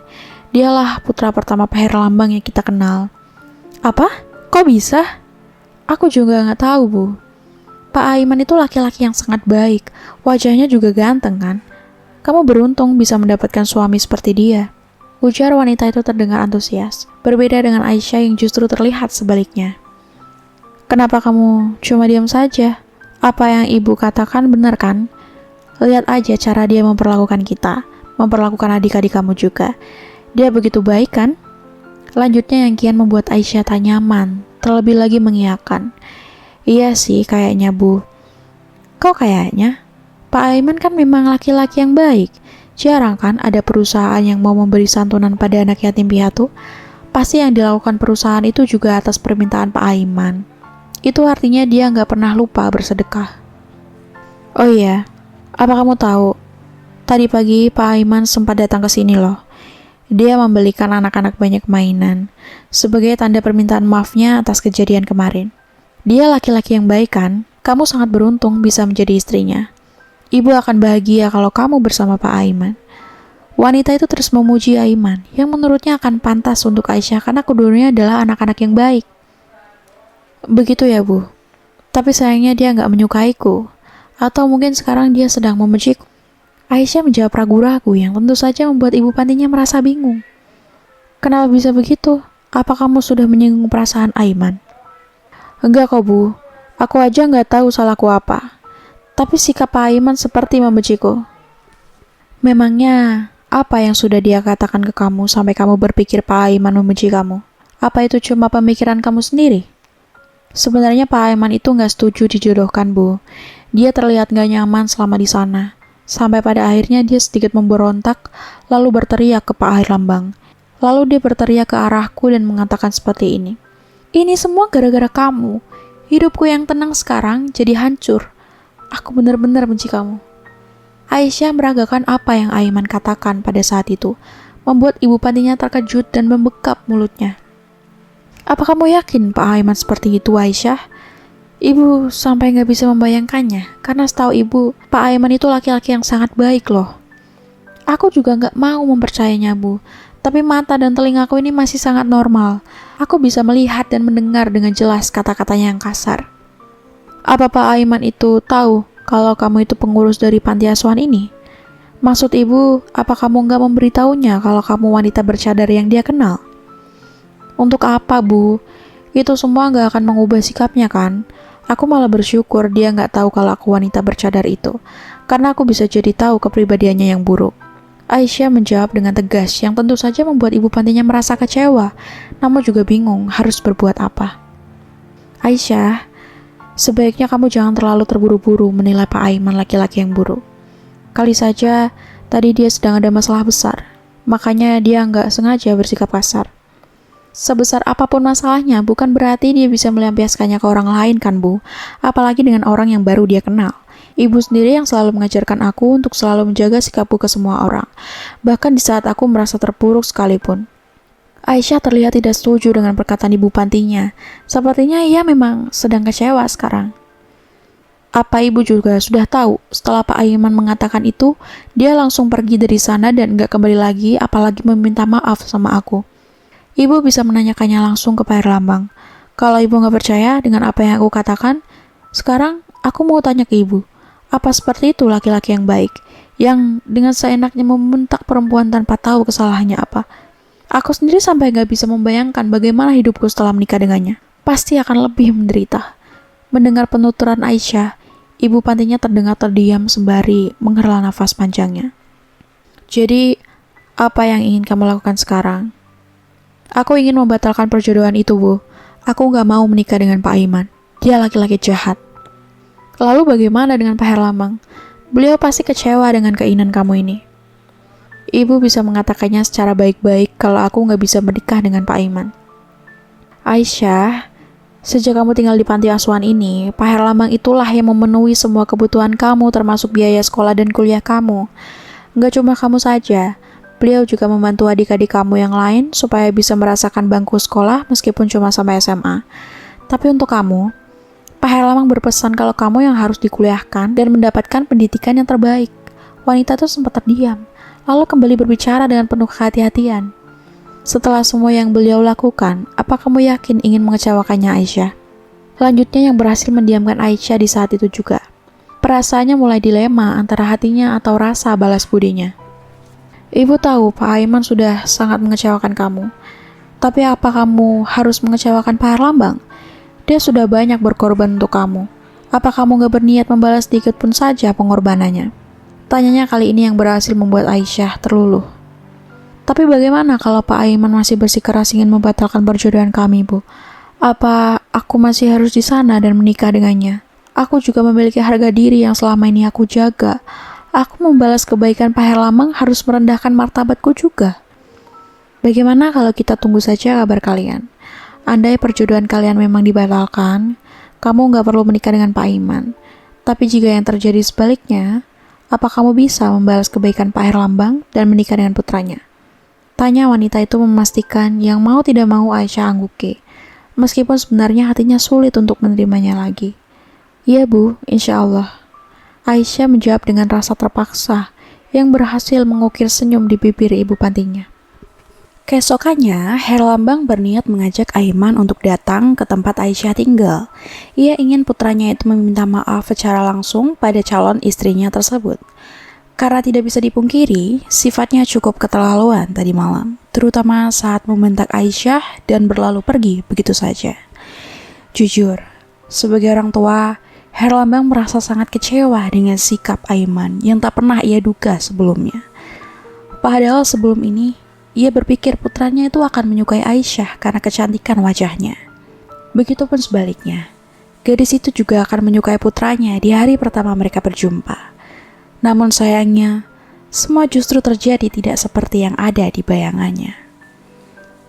Dialah putra pertama Pak Herlambang yang kita kenal. Apa? Kok bisa? Aku juga nggak tahu, Bu. Pak Aiman itu laki-laki yang sangat baik, wajahnya juga ganteng kan? Kamu beruntung bisa mendapatkan suami seperti dia. Ujar wanita itu terdengar antusias, berbeda dengan Aisyah yang justru terlihat sebaliknya. Kenapa kamu cuma diam saja? Apa yang ibu katakan benar kan? Lihat aja cara dia memperlakukan kita, memperlakukan adik-adik kamu juga. Dia begitu baik kan? Lanjutnya yang kian membuat Aisyah tak nyaman, terlebih lagi mengiyakan. Iya sih kayaknya, Bu. Kok kayaknya? Pak Aiman kan memang laki-laki yang baik. Jarang kan ada perusahaan yang mau memberi santunan pada anak yatim piatu. Pasti yang dilakukan perusahaan itu juga atas permintaan Pak Aiman. Itu artinya dia nggak pernah lupa bersedekah. Oh iya, apa kamu tahu? Tadi pagi Pak Aiman sempat datang ke sini loh. Dia membelikan anak-anak banyak mainan sebagai tanda permintaan maafnya atas kejadian kemarin. Dia laki-laki yang baik kan? Kamu sangat beruntung bisa menjadi istrinya. Ibu akan bahagia kalau kamu bersama Pak Aiman. Wanita itu terus memuji Aiman, yang menurutnya akan pantas untuk Aisyah karena keduanya adalah anak-anak yang baik. Begitu ya, Bu. Tapi sayangnya dia nggak menyukaiku. Atau mungkin sekarang dia sedang membenciku. Aisyah menjawab ragu-ragu yang tentu saja membuat ibu pantinya merasa bingung. Kenapa bisa begitu? Apa kamu sudah menyinggung perasaan Aiman? Enggak kok, Bu. Aku aja nggak tahu salahku apa. Tapi sikap Pak Aiman seperti membenciku. Memangnya, apa yang sudah dia katakan ke kamu sampai kamu berpikir Pak Aiman membenci kamu? Apa itu cuma pemikiran kamu sendiri? Sebenarnya Pak Aiman itu nggak setuju dijodohkan, Bu. Dia terlihat nggak nyaman selama di sana. Sampai pada akhirnya dia sedikit memberontak, lalu berteriak ke Pak Herlambang. Lalu dia berteriak ke arahku dan mengatakan seperti ini. Ini semua gara-gara kamu. Hidupku yang tenang sekarang jadi hancur. Aku benar-benar benci kamu. Aisyah meragakan apa yang Aiman katakan pada saat itu, membuat ibu pantinya terkejut dan membekap mulutnya. Apa kamu yakin Pak Aiman seperti itu, Aisyah? Ibu sampai nggak bisa membayangkannya, karena setahu ibu, Pak Aiman itu laki-laki yang sangat baik loh. Aku juga nggak mau mempercayainya, Bu. Tapi mata dan telingaku ini masih sangat normal. Aku bisa melihat dan mendengar dengan jelas kata-katanya yang kasar. Apa Pak Aiman itu tahu kalau kamu itu pengurus dari panti asuhan ini? Maksud ibu, apa kamu nggak memberitahunya kalau kamu wanita bercadar yang dia kenal? Untuk apa, Bu? Itu semua nggak akan mengubah sikapnya kan? Aku malah bersyukur dia nggak tahu kalau aku wanita bercadar itu, karena aku bisa jadi tahu kepribadiannya yang buruk. Aisyah menjawab dengan tegas yang tentu saja membuat ibu pantinya merasa kecewa, namun juga bingung harus berbuat apa. Aisyah, sebaiknya kamu jangan terlalu terburu-buru menilai Pak Aiman laki-laki yang buruk. Kali saja tadi dia sedang ada masalah besar, makanya dia nggak sengaja bersikap kasar. Sebesar apapun masalahnya, bukan berarti dia bisa melampiaskannya ke orang lain kan, Bu? Apalagi dengan orang yang baru dia kenal. Ibu sendiri yang selalu mengajarkan aku untuk selalu menjaga sikapku ke semua orang, bahkan di saat aku merasa terpuruk sekalipun. Aisyah terlihat tidak setuju dengan perkataan ibu pantinya. Sepertinya ia memang sedang kecewa sekarang. Apa ibu juga sudah tahu, setelah Pak Aiman mengatakan itu, dia langsung pergi dari sana dan nggak kembali lagi, apalagi meminta maaf sama aku. Ibu bisa menanyakannya langsung ke Pak Herlambang. Kalau ibu nggak percaya dengan apa yang aku katakan, sekarang aku mau tanya ke ibu. Apa seperti itu laki-laki yang baik, yang dengan seenaknya membentak perempuan tanpa tahu kesalahannya apa? Aku sendiri sampai gak bisa membayangkan bagaimana hidupku setelah menikah dengannya. Pasti akan lebih menderita. Mendengar penuturan Aisyah, ibu pantinya terdengar terdiam sembari menghela nafas panjangnya. Jadi, apa yang ingin kamu lakukan sekarang? Aku ingin membatalkan perjodohan itu, Bu. Aku gak mau menikah dengan Pak Aiman. Dia laki-laki jahat. Lalu bagaimana dengan Pak Herlambang? Beliau pasti kecewa dengan keinginan kamu ini. Ibu bisa mengatakannya secara baik-baik kalau aku nggak bisa menikah dengan Pak Aiman. Aisyah, sejak kamu tinggal di panti asuhan ini, Pak Herlambang itulah yang memenuhi semua kebutuhan kamu termasuk biaya sekolah dan kuliah kamu. Nggak cuma kamu saja, beliau juga membantu adik-adik kamu yang lain supaya bisa merasakan bangku sekolah meskipun cuma sampai SMA. Tapi untuk kamu, Pak Herlambang berpesan kalau kamu yang harus dikuliahkan dan mendapatkan pendidikan yang terbaik. Wanita itu sempat terdiam, lalu kembali berbicara dengan penuh kehati-hatian. Setelah semua yang beliau lakukan, apa kamu yakin ingin mengecewakannya Aisyah? Lanjutnya yang berhasil mendiamkan Aisyah di saat itu juga. Perasaannya mulai dilema antara hatinya atau rasa balas budinya. Ibu tahu Pak Aiman sudah sangat mengecewakan kamu. Tapi apa kamu harus mengecewakan Pak Herlambang? Dia sudah banyak berkorban untuk kamu. Apa kamu gak berniat membalas sedikit pun saja pengorbanannya? Tanyanya kali ini yang berhasil membuat Aisyah terluluh. Tapi bagaimana kalau Pak Aiman masih bersikeras ingin membatalkan perjodohan kami, Bu? Apa aku masih harus di sana dan menikah dengannya? Aku juga memiliki harga diri yang selama ini aku jaga. Aku membalas kebaikan Pak Herlambang harus merendahkan martabatku juga. Bagaimana kalau kita tunggu saja kabar kalian? Andai perjodohan kalian memang dibatalkan, kamu nggak perlu menikah dengan Pak Aiman. Tapi jika yang terjadi sebaliknya, apa kamu bisa membalas kebaikan Pak Herlambang dan menikah dengan putranya? Tanya wanita itu memastikan yang mau tidak mau Aisyah angguke, meskipun sebenarnya hatinya sulit untuk menerimanya lagi. Iya Bu, insya Allah. Aisyah menjawab dengan rasa terpaksa yang berhasil mengukir senyum di bibir ibu pantinya. Keesokannya, Herlambang berniat mengajak Aiman untuk datang ke tempat Aisyah tinggal. Ia ingin putranya itu meminta maaf secara langsung pada calon istrinya tersebut. Karena tidak bisa dipungkiri, sifatnya cukup keterlaluan tadi malam, terutama saat membentak Aisyah dan berlalu pergi begitu saja. Jujur, sebagai orang tua, Herlambang merasa sangat kecewa dengan sikap Aiman yang tak pernah ia duga sebelumnya. Padahal sebelum ini, ia berpikir putranya itu akan menyukai Aisyah karena kecantikan wajahnya. Begitupun sebaliknya, gadis itu juga akan menyukai putranya di hari pertama mereka berjumpa. Namun sayangnya, semua justru terjadi tidak seperti yang ada di bayangannya.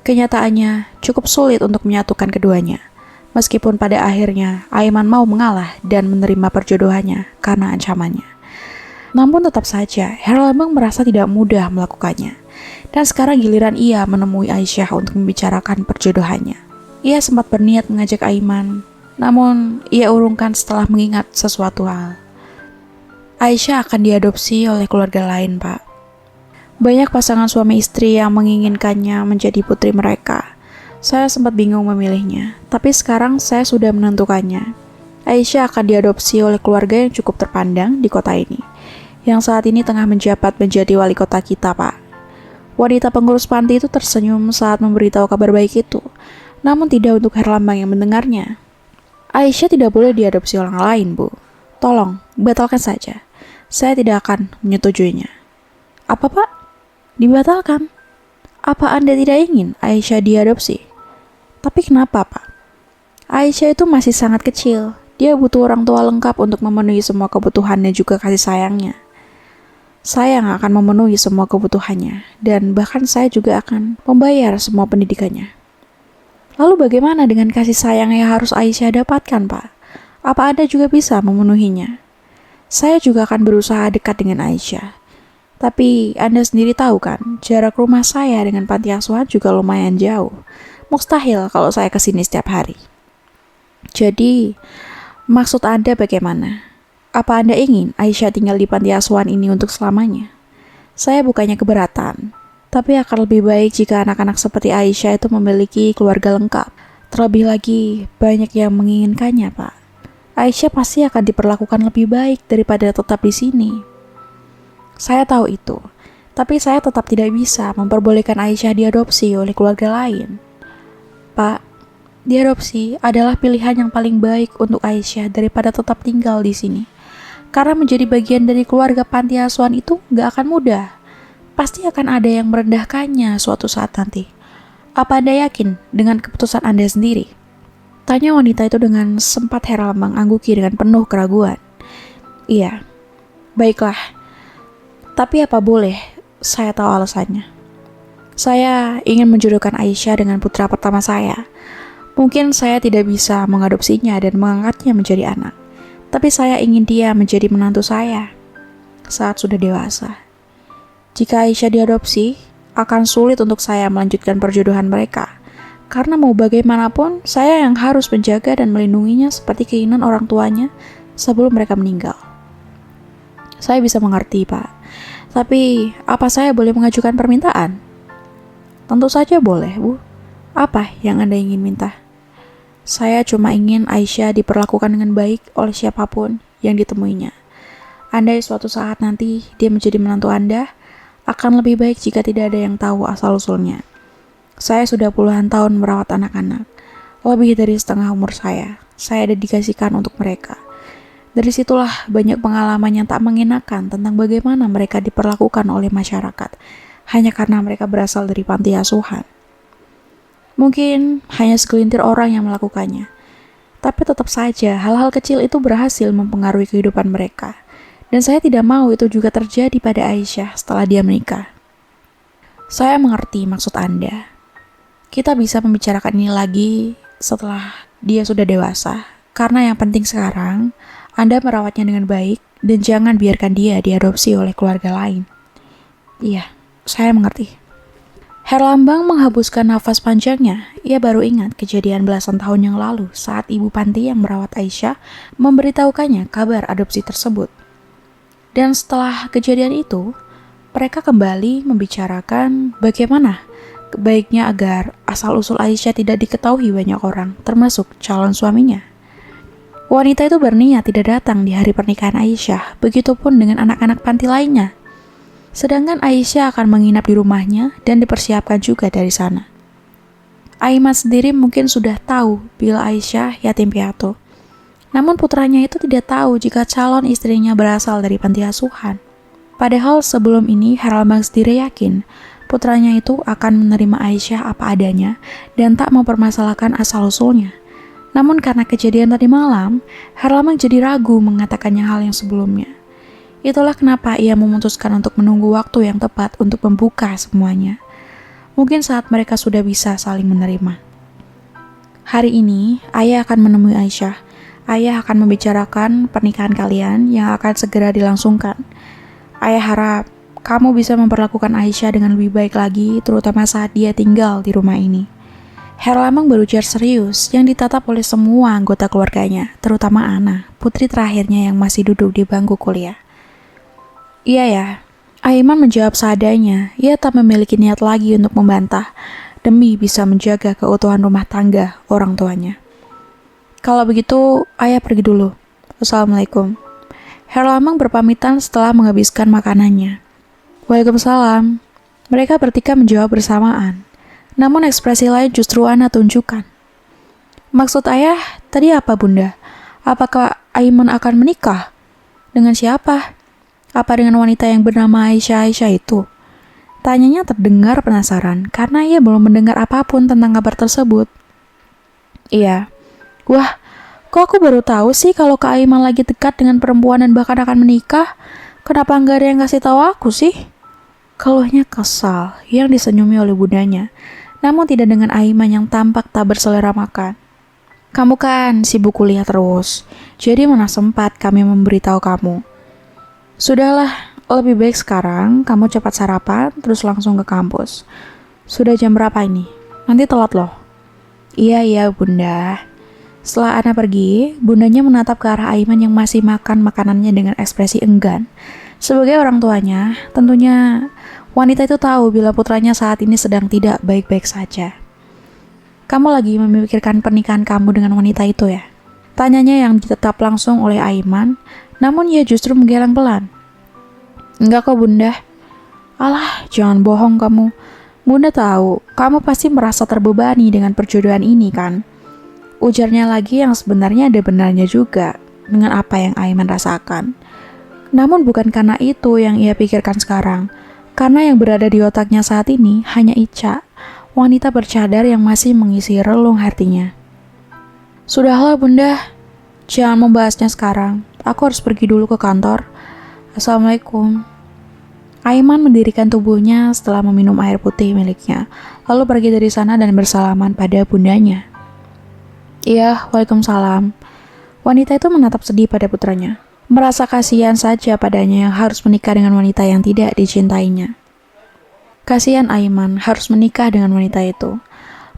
Kenyataannya cukup sulit untuk menyatukan keduanya, meskipun pada akhirnya Aiman mau mengalah dan menerima perjodohannya karena ancamannya. Namun tetap saja, Herlambang merasa tidak mudah melakukannya. Dan sekarang giliran ia menemui Aisyah untuk membicarakan perjodohannya. Ia sempat berniat mengajak Aiman, namun ia urungkan setelah mengingat sesuatu hal. Aisyah akan diadopsi oleh keluarga lain, Pak. Banyak pasangan suami istri yang menginginkannya menjadi putri mereka. Saya sempat bingung memilihnya, tapi sekarang saya sudah menentukannya. Aisyah akan diadopsi oleh keluarga yang cukup terpandang di kota ini, yang saat ini tengah menjabat menjadi wali kota kita, Pak. Wanita pengurus panti itu tersenyum saat memberitahu kabar baik itu, namun tidak untuk Herlambang yang mendengarnya. Aisyah tidak boleh diadopsi orang lain, Bu. Tolong, batalkan saja. Saya tidak akan menyetujuinya. Apa, Pak? Dibatalkan? Apa Anda tidak ingin Aisyah diadopsi? Tapi kenapa, Pak? Aisyah itu masih sangat kecil. Dia butuh orang tua lengkap untuk memenuhi semua kebutuhan dan juga kasih sayangnya. Saya yang akan memenuhi semua kebutuhannya, dan bahkan saya juga akan membayar semua pendidikannya. Lalu bagaimana dengan kasih sayang yang harus Aisyah dapatkan, Pak? Apa Anda juga bisa memenuhinya? Saya juga akan berusaha dekat dengan Aisyah. Tapi Anda sendiri tahu kan, jarak rumah saya dengan panti asuhan juga lumayan jauh. Mustahil kalau saya kesini setiap hari. Jadi, maksud Anda bagaimana? Apa Anda ingin Aisyah tinggal di panti asuhan ini untuk selamanya? Saya bukannya keberatan, tapi akan lebih baik jika anak-anak seperti Aisyah itu memiliki keluarga lengkap. Terlebih lagi, banyak yang menginginkannya, Pak. Aisyah pasti akan diperlakukan lebih baik daripada tetap di sini. Saya tahu itu, tapi saya tetap tidak bisa memperbolehkan Aisyah diadopsi oleh keluarga lain. Pak, diadopsi adalah pilihan yang paling baik untuk Aisyah daripada tetap tinggal di sini. Karena menjadi bagian dari keluarga panti asuhan itu gak akan mudah. Pasti akan ada yang merendahkannya suatu saat nanti. Apa Anda yakin dengan keputusan Anda sendiri? Tanya wanita itu dengan sempat Herlambang angguki dengan penuh keraguan. Iya, baiklah. Tapi apa boleh, saya tahu alasannya. Saya ingin menjodohkan Aisyah dengan putra pertama saya. Mungkin saya tidak bisa mengadopsinya dan mengangkatnya menjadi anak. Tapi saya ingin dia menjadi menantu saya saat sudah dewasa. Jika Aisyah diadopsi, akan sulit untuk saya melanjutkan perjodohan mereka. Karena mau bagaimanapun, saya yang harus menjaga dan melindunginya seperti keinginan orang tuanya sebelum mereka meninggal. Saya bisa mengerti, Pak. Tapi, apa saya boleh mengajukan permintaan? Tentu saja boleh, Bu. Apa yang Anda ingin minta? Saya cuma ingin Aisyah diperlakukan dengan baik oleh siapapun yang ditemuinya. Andai suatu saat nanti dia menjadi menantu Anda, akan lebih baik jika tidak ada yang tahu asal-usulnya. Saya sudah puluhan tahun merawat anak-anak. Lebih dari setengah umur saya dedikasikan untuk mereka. Dari situlah banyak pengalaman yang tak mengenakan tentang bagaimana mereka diperlakukan oleh masyarakat, hanya karena mereka berasal dari panti asuhan. Mungkin hanya segelintir orang yang melakukannya, tapi tetap saja hal-hal kecil itu berhasil mempengaruhi kehidupan mereka. Dan saya tidak mau itu juga terjadi pada Aisyah setelah dia menikah. Saya mengerti maksud Anda. Kita bisa membicarakan ini lagi setelah dia sudah dewasa, karena yang penting sekarang, Anda merawatnya dengan baik dan jangan biarkan dia diadopsi oleh keluarga lain. Iya, saya mengerti. Herlambang menghembuskan nafas panjangnya. Ia baru ingat kejadian belasan tahun yang lalu saat ibu panti yang merawat Aisyah memberitahukannya kabar adopsi tersebut. Dan setelah kejadian itu, mereka kembali membicarakan bagaimana baiknya agar asal-usul Aisyah tidak diketahui banyak orang, termasuk calon suaminya. Wanita itu berniat tidak datang di hari pernikahan Aisyah, begitupun dengan anak-anak panti lainnya. Sedangkan Aisyah akan menginap di rumahnya dan dipersiapkan juga dari sana. Aiman sendiri mungkin sudah tahu bila Aisyah yatim piatu. Namun putranya itu tidak tahu jika calon istrinya berasal dari panti asuhan. Padahal sebelum ini Herlambang sendiri yakin putranya itu akan menerima Aisyah apa adanya dan tak mempermasalahkan asal-usulnya. Namun karena kejadian tadi malam, Herlambang jadi ragu mengatakannya hal yang sebelumnya. Itulah kenapa ia memutuskan untuk menunggu waktu yang tepat untuk membuka semuanya. Mungkin saat mereka sudah bisa saling menerima. Hari ini, ayah akan menemui Aisyah. Ayah akan membicarakan pernikahan kalian yang akan segera dilangsungkan. Ayah harap kamu bisa memperlakukan Aisyah dengan lebih baik lagi, terutama saat dia tinggal di rumah ini. Herlambang berujar serius yang ditatap oleh semua anggota keluarganya, terutama Ana, putri terakhirnya yang masih duduk di bangku kuliah. Iya ya, Aiman menjawab seadanya. Ia tak memiliki niat lagi untuk membantah, demi bisa menjaga keutuhan rumah tangga orang tuanya. Kalau begitu, ayah pergi dulu. Assalamualaikum. Herlambang berpamitan setelah menghabiskan makanannya. Waalaikumsalam. Mereka bertiga menjawab bersamaan. Namun ekspresi lain justru Ana tunjukkan. Maksud ayah, tadi apa bunda? Apakah Aiman akan menikah? Dengan siapa? Apa dengan wanita yang bernama Aisyah itu? Tanyanya terdengar penasaran karena ia belum mendengar apapun tentang kabar tersebut. Iya. Wah, kok aku baru tahu sih kalau Kak Aiman lagi dekat dengan perempuan dan bahkan akan menikah? Kenapa nggak ada yang kasih tahu aku sih? Keluhnya kesal yang disenyumi oleh bundanya, namun tidak dengan Aiman yang tampak tak berselera makan. Kamu kan sibuk kuliah terus, jadi mana sempat kami memberitahu kamu. Sudahlah, lebih baik sekarang kamu cepat sarapan terus langsung ke kampus. Sudah jam berapa ini? Nanti telat loh. Iya bunda. Setelah Ana pergi, bundanya menatap ke arah Aiman yang masih makan makanannya dengan ekspresi enggan. Sebagai orang tuanya, tentunya wanita itu tahu bila putranya saat ini sedang tidak baik-baik saja. Kamu lagi memikirkan pernikahan kamu dengan wanita itu ya? Tanyanya yang ditetap langsung oleh Aiman, namun ia justru menggeleng pelan. Enggak kok bunda. Alah, jangan bohong kamu. Bunda tahu, kamu pasti merasa terbebani dengan perjodohan ini kan? Ujarnya lagi yang sebenarnya ada benarnya juga dengan apa yang Aiman rasakan. Namun bukan karena itu yang ia pikirkan sekarang, karena yang berada di otaknya saat ini hanya Ica, wanita bercadar yang masih mengisi relung hatinya. Sudahlah bunda, jangan membahasnya sekarang, aku harus pergi dulu ke kantor. Assalamualaikum. Aiman mendirikan tubuhnya setelah meminum air putih miliknya, lalu pergi dari sana dan bersalaman pada bundanya. Iya, waalaikumsalam. Wanita itu menatap sedih pada putranya. Merasa kasihan saja padanya yang harus menikah dengan wanita yang tidak dicintainya. Kasihan Aiman harus menikah dengan wanita itu.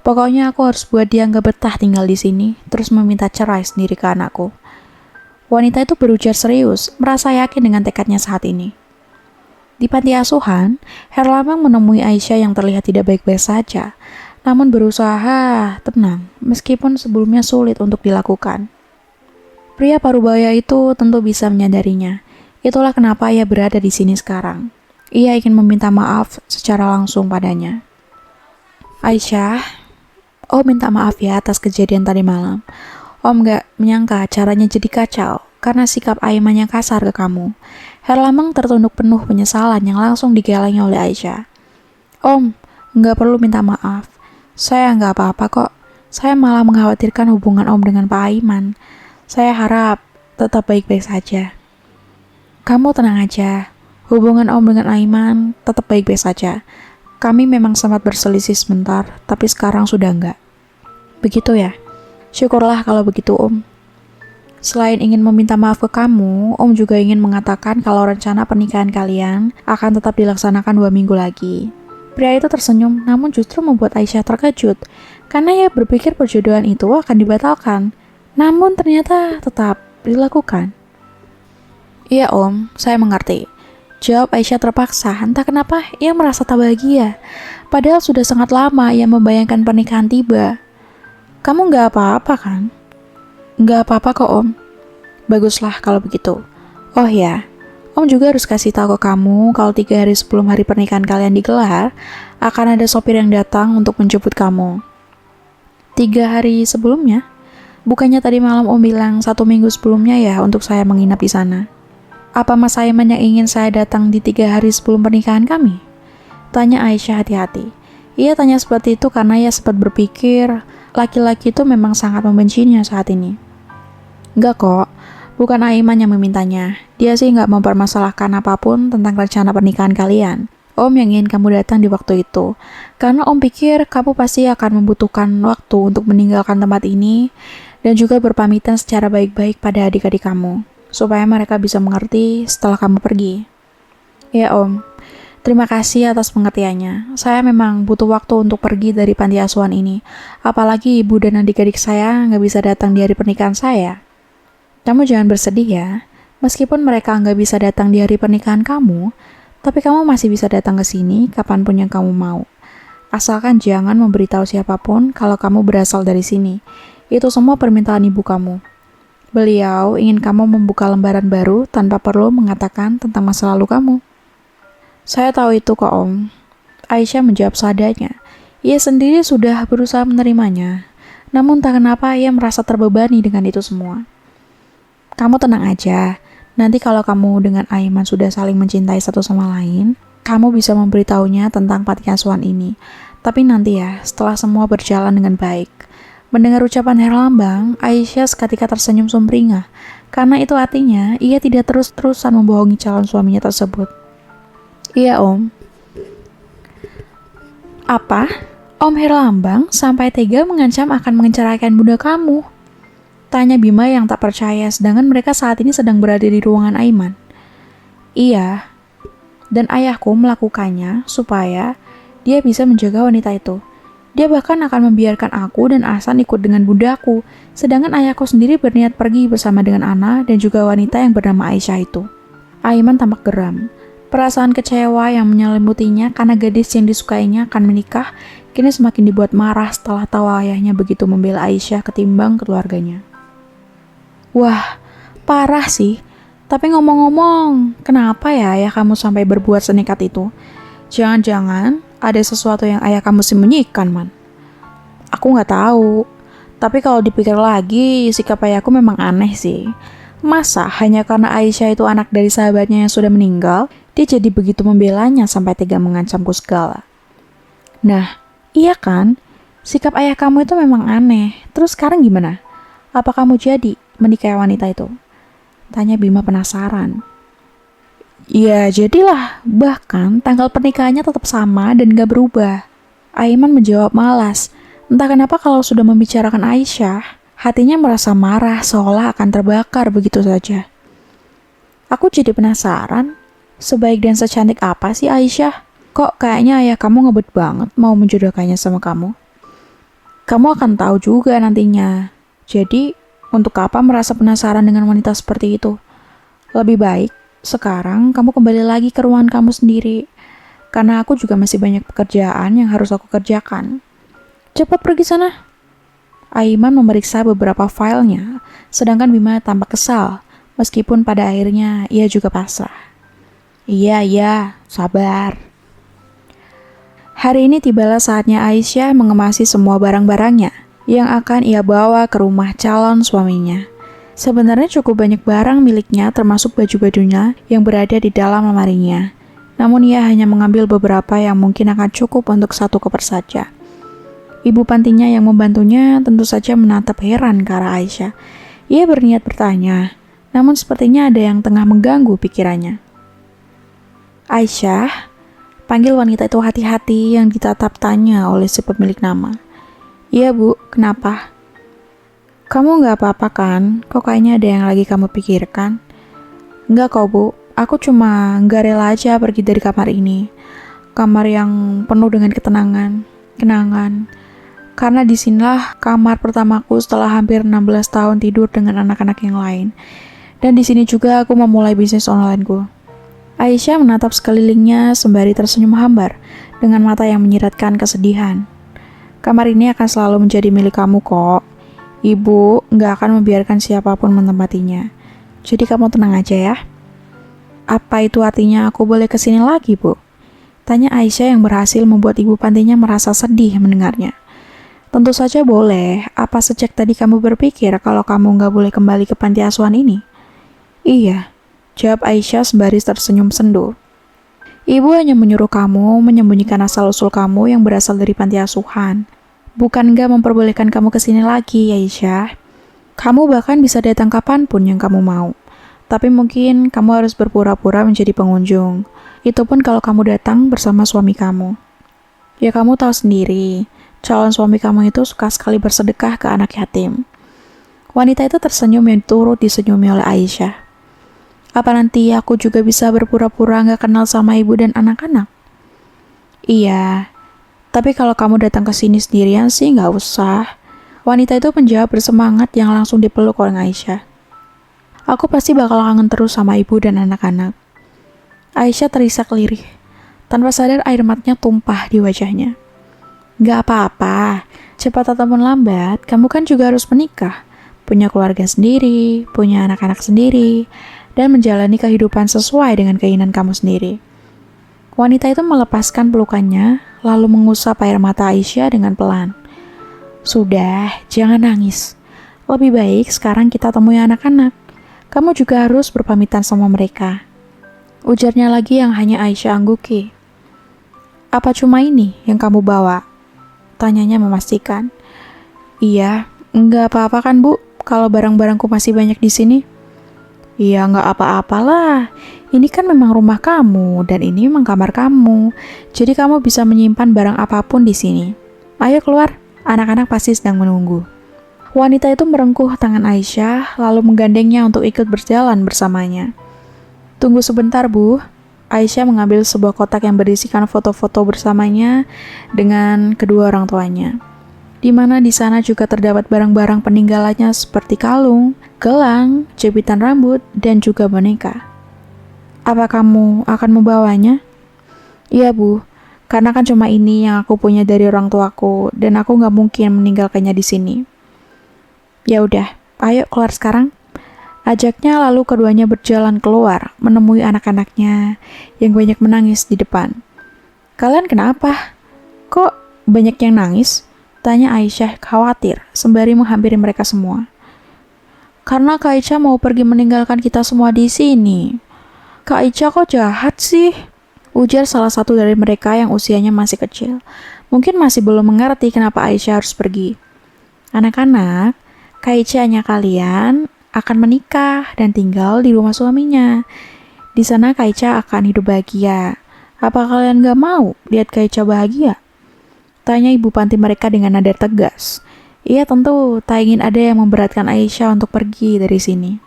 Pokoknya aku harus buat dia nggak betah tinggal di sini, terus meminta cerai sendiri ke anakku. Wanita itu berujar serius, merasa yakin dengan tekadnya saat ini. Di panti asuhan, Herlambang menemui Aisyah yang terlihat tidak baik-baik saja, namun berusaha tenang, meskipun sebelumnya sulit untuk dilakukan. Pria parubaya itu tentu bisa menyadarinya. Itulah kenapa ia berada di sini sekarang. Ia ingin meminta maaf secara langsung padanya. Aisyah, Om minta maaf ya atas kejadian tadi malam. Om gak menyangka caranya jadi kacau karena sikap Aiman yang kasar ke kamu. Herlambang tertunduk penuh penyesalan yang langsung digeleng oleh Aisyah. Om, gak perlu minta maaf. Saya gak apa-apa kok. Saya malah mengkhawatirkan hubungan Om dengan Pak Aiman. Saya harap tetap baik-baik saja. Kamu tenang aja. Hubungan Om dengan Aiman tetap baik-baik saja. Kami memang sempat berselisih sebentar, tapi sekarang sudah enggak. Begitu ya? Syukurlah kalau begitu, Om. Selain ingin meminta maaf ke kamu, Om juga ingin mengatakan kalau rencana pernikahan kalian akan tetap dilaksanakan 2 minggu lagi. Pria itu tersenyum, namun justru membuat Aisyah terkejut, karena ia berpikir perjodohan itu akan dibatalkan, namun ternyata tetap dilakukan. Iya Om, saya mengerti. Jawab Aisyah terpaksa, entah kenapa ia merasa tak bahagia, padahal sudah sangat lama ia membayangkan pernikahan tiba. Kamu gak apa-apa kan? Gak apa-apa kok Om. Baguslah kalau begitu. Oh ya, Om juga harus kasih tahu ke kamu kalau 3 hari sebelum hari pernikahan kalian digelar, akan ada sopir yang datang untuk menjemput kamu. 3 hari sebelumnya? Bukannya tadi malam Om bilang 1 minggu sebelumnya ya untuk saya menginap di sana? Apa Mas Aiman yang ingin saya datang di 3 hari sebelum pernikahan kami? Tanya Aisyah hati-hati. Ia tanya seperti itu karena ia sempat berpikir laki-laki itu memang sangat membencinya saat ini. Enggak kok. Bukan Aiman yang memintanya. Dia sih nggak mempermasalahkan apapun tentang rencana pernikahan kalian. Om yang ingin kamu datang di waktu itu. Karena Om pikir kamu pasti akan membutuhkan waktu untuk meninggalkan tempat ini dan juga berpamitan secara baik-baik pada adik-adik kamu, supaya mereka bisa mengerti setelah kamu pergi. Ya Om, terima kasih atas pengertiannya. Saya memang butuh waktu untuk pergi dari panti asuhan ini. Apalagi ibu dan adik-adik saya nggak bisa datang di hari pernikahan saya. Kamu jangan bersedih ya. Meskipun mereka nggak bisa datang di hari pernikahan kamu, tapi kamu masih bisa datang ke sini kapanpun yang kamu mau. Asalkan jangan memberitahu siapapun kalau kamu berasal dari sini. Itu semua permintaan ibu kamu. Beliau ingin kamu membuka lembaran baru tanpa perlu mengatakan tentang masa lalu kamu. Saya tahu itu kok Om. Aisyah menjawab seadanya. Ia sendiri sudah berusaha menerimanya. Namun tak kenapa ia merasa terbebani dengan itu semua. Kamu tenang aja, nanti kalau kamu dengan Aiman sudah saling mencintai satu sama lain, kamu bisa memberitahunya tentang panti asuhan ini. Tapi nanti ya, setelah semua berjalan dengan baik. Mendengar ucapan Herlambang, Aisyah seketika tersenyum sumringah, karena itu artinya ia tidak terus-terusan membohongi calon suaminya tersebut. Iya Om. Apa? Om Herlambang sampai tega mengancam akan menceraikan bunda kamu? Tanya Bima yang tak percaya, sedangkan mereka saat ini sedang berada di ruangan Aiman. Iya, dan ayahku melakukannya supaya dia bisa menjaga wanita itu. Dia bahkan akan membiarkan aku dan Ahsan ikut dengan bundaku, sedangkan ayahku sendiri berniat pergi bersama dengan Ana dan juga wanita yang bernama Aisyah itu. Aiman tampak geram. Perasaan kecewa yang menyelimutinya karena gadis yang disukainya akan menikah, kini semakin dibuat marah setelah tahu ayahnya begitu membela Aisyah ketimbang keluarganya. Wah, parah sih. Tapi ngomong-ngomong, kenapa ya ayah kamu sampai berbuat senekat itu? Jangan-jangan ada sesuatu yang ayah kamu sembunyikan, Man. Aku nggak tahu. Tapi kalau dipikir lagi, sikap ayahku memang aneh sih. Masa hanya karena Aisyah itu anak dari sahabatnya yang sudah meninggal, dia jadi begitu membelanya sampai tega mengancamku segala. Nah, iya kan? Sikap ayah kamu itu memang aneh. Terus sekarang gimana? Apa kamu jadi menikahi wanita itu? Tanya Bima penasaran. Ya jadilah, bahkan tanggal pernikahannya tetap sama dan gak berubah. Aiman menjawab malas. Entah kenapa kalau sudah membicarakan Aisyah, hatinya merasa marah seolah akan terbakar begitu saja. Aku jadi penasaran, sebaik dan secantik apa sih Aisyah? Kok kayaknya ayah kamu ngebet banget mau menjodohkannya sama kamu? Kamu akan tahu juga nantinya. Jadi, untuk apa merasa penasaran dengan wanita seperti itu? Lebih baik, sekarang kamu kembali lagi ke ruangan kamu sendiri. Karena aku juga masih banyak pekerjaan yang harus aku kerjakan. Cepat pergi sana. Aiman memeriksa beberapa filenya, sedangkan Bima tampak kesal, meskipun pada akhirnya ia juga pasrah. Iya, sabar. Hari ini tibalah saatnya Aisyah mengemasi semua barang-barangnya yang akan ia bawa ke rumah calon suaminya. Sebenarnya cukup banyak barang miliknya termasuk baju-bajunya yang berada di dalam lemarinya. Namun ia hanya mengambil beberapa yang mungkin akan cukup untuk satu koper saja. Ibu pantinya yang membantunya tentu saja menatap heran ke arah Aisyah. Ia berniat bertanya, namun sepertinya ada yang tengah mengganggu pikirannya. Aisyah, panggil wanita itu hati-hati yang ditatap tanya oleh si pemilik nama. Iya bu, kenapa? Kamu nggak apa-apa kan? Kok kayaknya ada yang lagi kamu pikirkan? Nggak kok bu, aku cuma nggak rela aja pergi dari kamar ini. Kamar yang penuh dengan kenangan. Karena disinilah kamar pertamaku setelah hampir 16 tahun tidur dengan anak-anak yang lain. Dan di sini juga aku memulai bisnis onlineku. Aisyah menatap sekelilingnya sembari tersenyum hambar dengan mata yang menyiratkan kesedihan. Kamar ini akan selalu menjadi milik kamu kok. Ibu nggak akan membiarkan siapapun menempatinya. Jadi kamu tenang aja ya. Apa itu artinya aku boleh kesini lagi, Bu? Tanya Aisyah yang berhasil membuat ibu pantinya merasa sedih mendengarnya. Tentu saja boleh. Apa sejak tadi kamu berpikir kalau kamu nggak boleh kembali ke panti asuhan ini? Iya, jawab Aisyah sembari tersenyum sendu. Ibu hanya menyuruh kamu menyembunyikan asal-usul kamu yang berasal dari panti asuhan. Bukan nggak memperbolehkan kamu kesini lagi, Aisyah. Kamu bahkan bisa datang kapanpun yang kamu mau. Tapi mungkin kamu harus berpura-pura menjadi pengunjung. Itu pun kalau kamu datang bersama suami kamu. Ya kamu tahu sendiri, calon suami kamu itu suka sekali bersedekah ke anak yatim. Wanita itu tersenyum yang turut disenyumi oleh Aisyah. Apa nanti aku juga bisa berpura-pura nggak kenal sama ibu dan anak-anak? Iya, tapi kalau kamu datang ke sini sendirian sih nggak usah. Wanita itu menjawab bersemangat yang langsung dipeluk oleh Aisyah. Aku pasti bakal kangen terus sama ibu dan anak-anak. Aisyah terisak lirih. Tanpa sadar air matanya tumpah di wajahnya. Nggak apa-apa, cepat ataupun lambat, kamu kan juga harus menikah. Punya keluarga sendiri, punya anak-anak sendiri, dan menjalani kehidupan sesuai dengan keinginan kamu sendiri. Wanita itu melepaskan pelukannya, lalu mengusap air mata Aisyah dengan pelan. Sudah, jangan nangis. Lebih baik sekarang kita temui anak-anak. Kamu juga harus berpamitan sama mereka. Ujarnya lagi yang hanya Aisyah angguki. Apa cuma ini yang kamu bawa? Tanyanya memastikan. Iya, nggak apa-apa kan Bu, kalau barang-barangku masih banyak di sini. Iya, nggak apa-apalah. Ini kan memang rumah kamu, dan ini memang kamar kamu. Jadi kamu bisa menyimpan barang apapun di sini. Ayo keluar, anak-anak pasti sedang menunggu. Wanita itu merengkuh tangan Aisyah, lalu menggandengnya untuk ikut berjalan bersamanya. Tunggu sebentar, Bu. Aisyah mengambil sebuah kotak yang berisikan foto-foto bersamanya dengan kedua orang tuanya. Di mana di sana juga terdapat barang-barang peninggalannya seperti kalung, gelang, jepitan rambut, dan juga boneka. Apa kamu akan membawanya? Iya Bu, karena kan cuma ini yang aku punya dari orang tuaku, dan aku nggak mungkin meninggalkannya di sini. Ya udah, ayo keluar sekarang. Ajaknya lalu keduanya berjalan keluar, menemui anak-anaknya yang banyak menangis di depan. Kalian kenapa? Kok banyak yang nangis? Tanya Aisyah khawatir, sembari menghampiri mereka semua. Karena Kak Aisyah mau pergi meninggalkan kita semua di sini. Kak Aisyah kok jahat sih? Ujar salah satu dari mereka yang usianya masih kecil. Mungkin masih belum mengerti kenapa Aisyah harus pergi. Anak-anak, Kak Aisyah hanya kalian akan menikah dan tinggal di rumah suaminya. Di sana Kak Aisyah akan hidup bahagia. Apa kalian gak mau lihat Kak Aisyah bahagia? Tanya ibu panti mereka dengan nada tegas. Ia tentu tak ingin ada yang memberatkan Aisyah untuk pergi dari sini.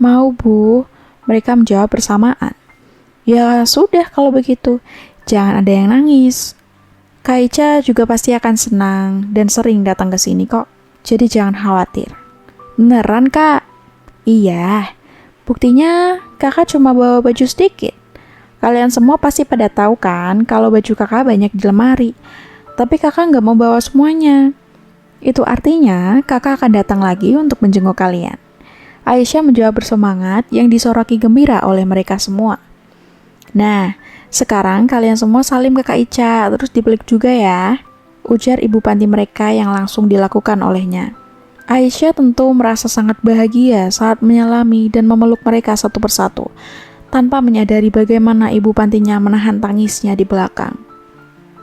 Mau Bu, mereka menjawab bersamaan. Ya sudah kalau begitu, jangan ada yang nangis. Kak Ica juga pasti akan senang dan sering datang ke sini kok. Jadi jangan khawatir. Beneran, Kak? Iya. Buktinya kakak cuma bawa baju sedikit. Kalian semua pasti pada tahu kan kalau baju kakak banyak di lemari. Tapi kakak nggak mau bawa semuanya. Itu artinya kakak akan datang lagi untuk menjenguk kalian. Aisyah menjawab bersemangat yang disoraki gembira oleh mereka semua. Nah, sekarang kalian semua salim ke Kak Ica, terus dipeluk juga ya. Ujar ibu panti mereka yang langsung dilakukan olehnya. Aisyah tentu merasa sangat bahagia saat menyalami dan memeluk mereka satu persatu, tanpa menyadari bagaimana ibu pantinya menahan tangisnya di belakang.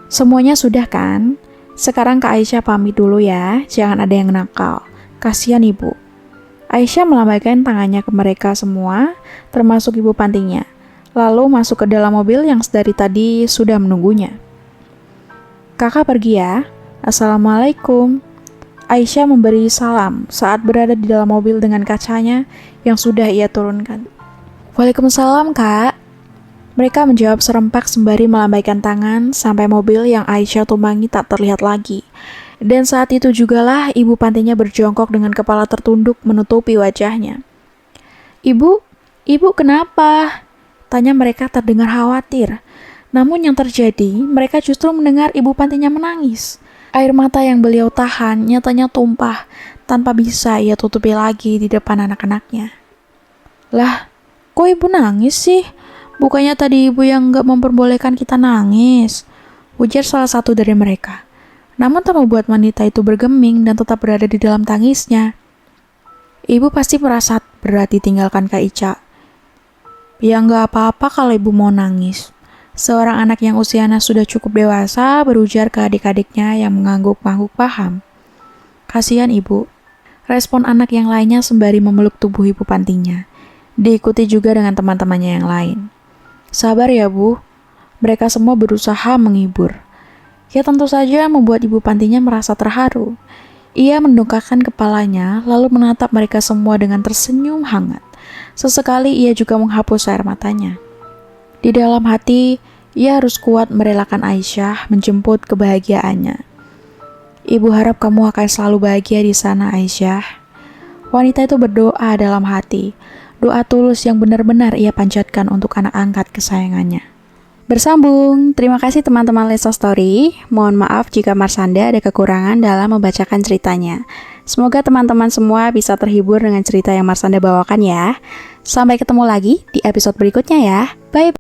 Semuanya sudah kan? Sekarang Kak Aisyah pamit dulu ya, jangan ada yang nakal. Kasihan ibu. Aisyah melambaikan tangannya ke mereka semua, termasuk ibu pantinya, lalu masuk ke dalam mobil yang sedari tadi sudah menunggunya. Kakak pergi ya. Assalamualaikum. Aisyah memberi salam saat berada di dalam mobil dengan kacanya yang sudah ia turunkan. Waalaikumsalam, Kak. Mereka menjawab serempak sembari melambaikan tangan sampai mobil yang Aisyah tumpangi tak terlihat lagi. Dan saat itu jugalah ibu pantinya berjongkok dengan kepala tertunduk menutupi wajahnya. Ibu kenapa? Tanya mereka terdengar khawatir. Namun yang terjadi, mereka justru mendengar ibu pantinya menangis. Air mata yang beliau tahan nyatanya tumpah tanpa bisa ia tutupi lagi di depan anak-anaknya. Lah, kok ibu nangis sih? Bukannya tadi ibu yang nggak memperbolehkan kita nangis? Ujar salah satu dari mereka. Namun tak membuat wanita itu bergeming dan tetap berada di dalam tangisnya. Ibu pasti merasa berat ditinggalkan Kak Ica. Ya nggak apa-apa kalau ibu mau nangis. Seorang anak yang usianya sudah cukup dewasa berujar ke adik-adiknya yang mengangguk-angguk paham. Kasihan ibu. Respon anak yang lainnya sembari memeluk tubuh ibu pantinya. Diikuti juga dengan teman-temannya yang lain. Sabar ya bu. Mereka semua berusaha menghibur. Ya tentu saja membuat ibu pantinya merasa terharu. Ia mendongakkan kepalanya lalu menatap mereka semua dengan tersenyum hangat. Sesekali ia juga menghapus air matanya. Di dalam hati, ia harus kuat merelakan Aisyah menjemput kebahagiaannya. Ibu harap kamu akan selalu bahagia di sana, Aisyah. Wanita itu berdoa dalam hati, doa tulus yang benar-benar ia panjatkan untuk anak angkat kesayangannya. Bersambung, terima kasih teman-teman Lesa Story. Mohon maaf jika Marsanda ada kekurangan dalam membacakan ceritanya. Semoga teman-teman semua bisa terhibur dengan cerita yang Marsanda bawakan ya. Sampai ketemu lagi di episode berikutnya ya. Bye.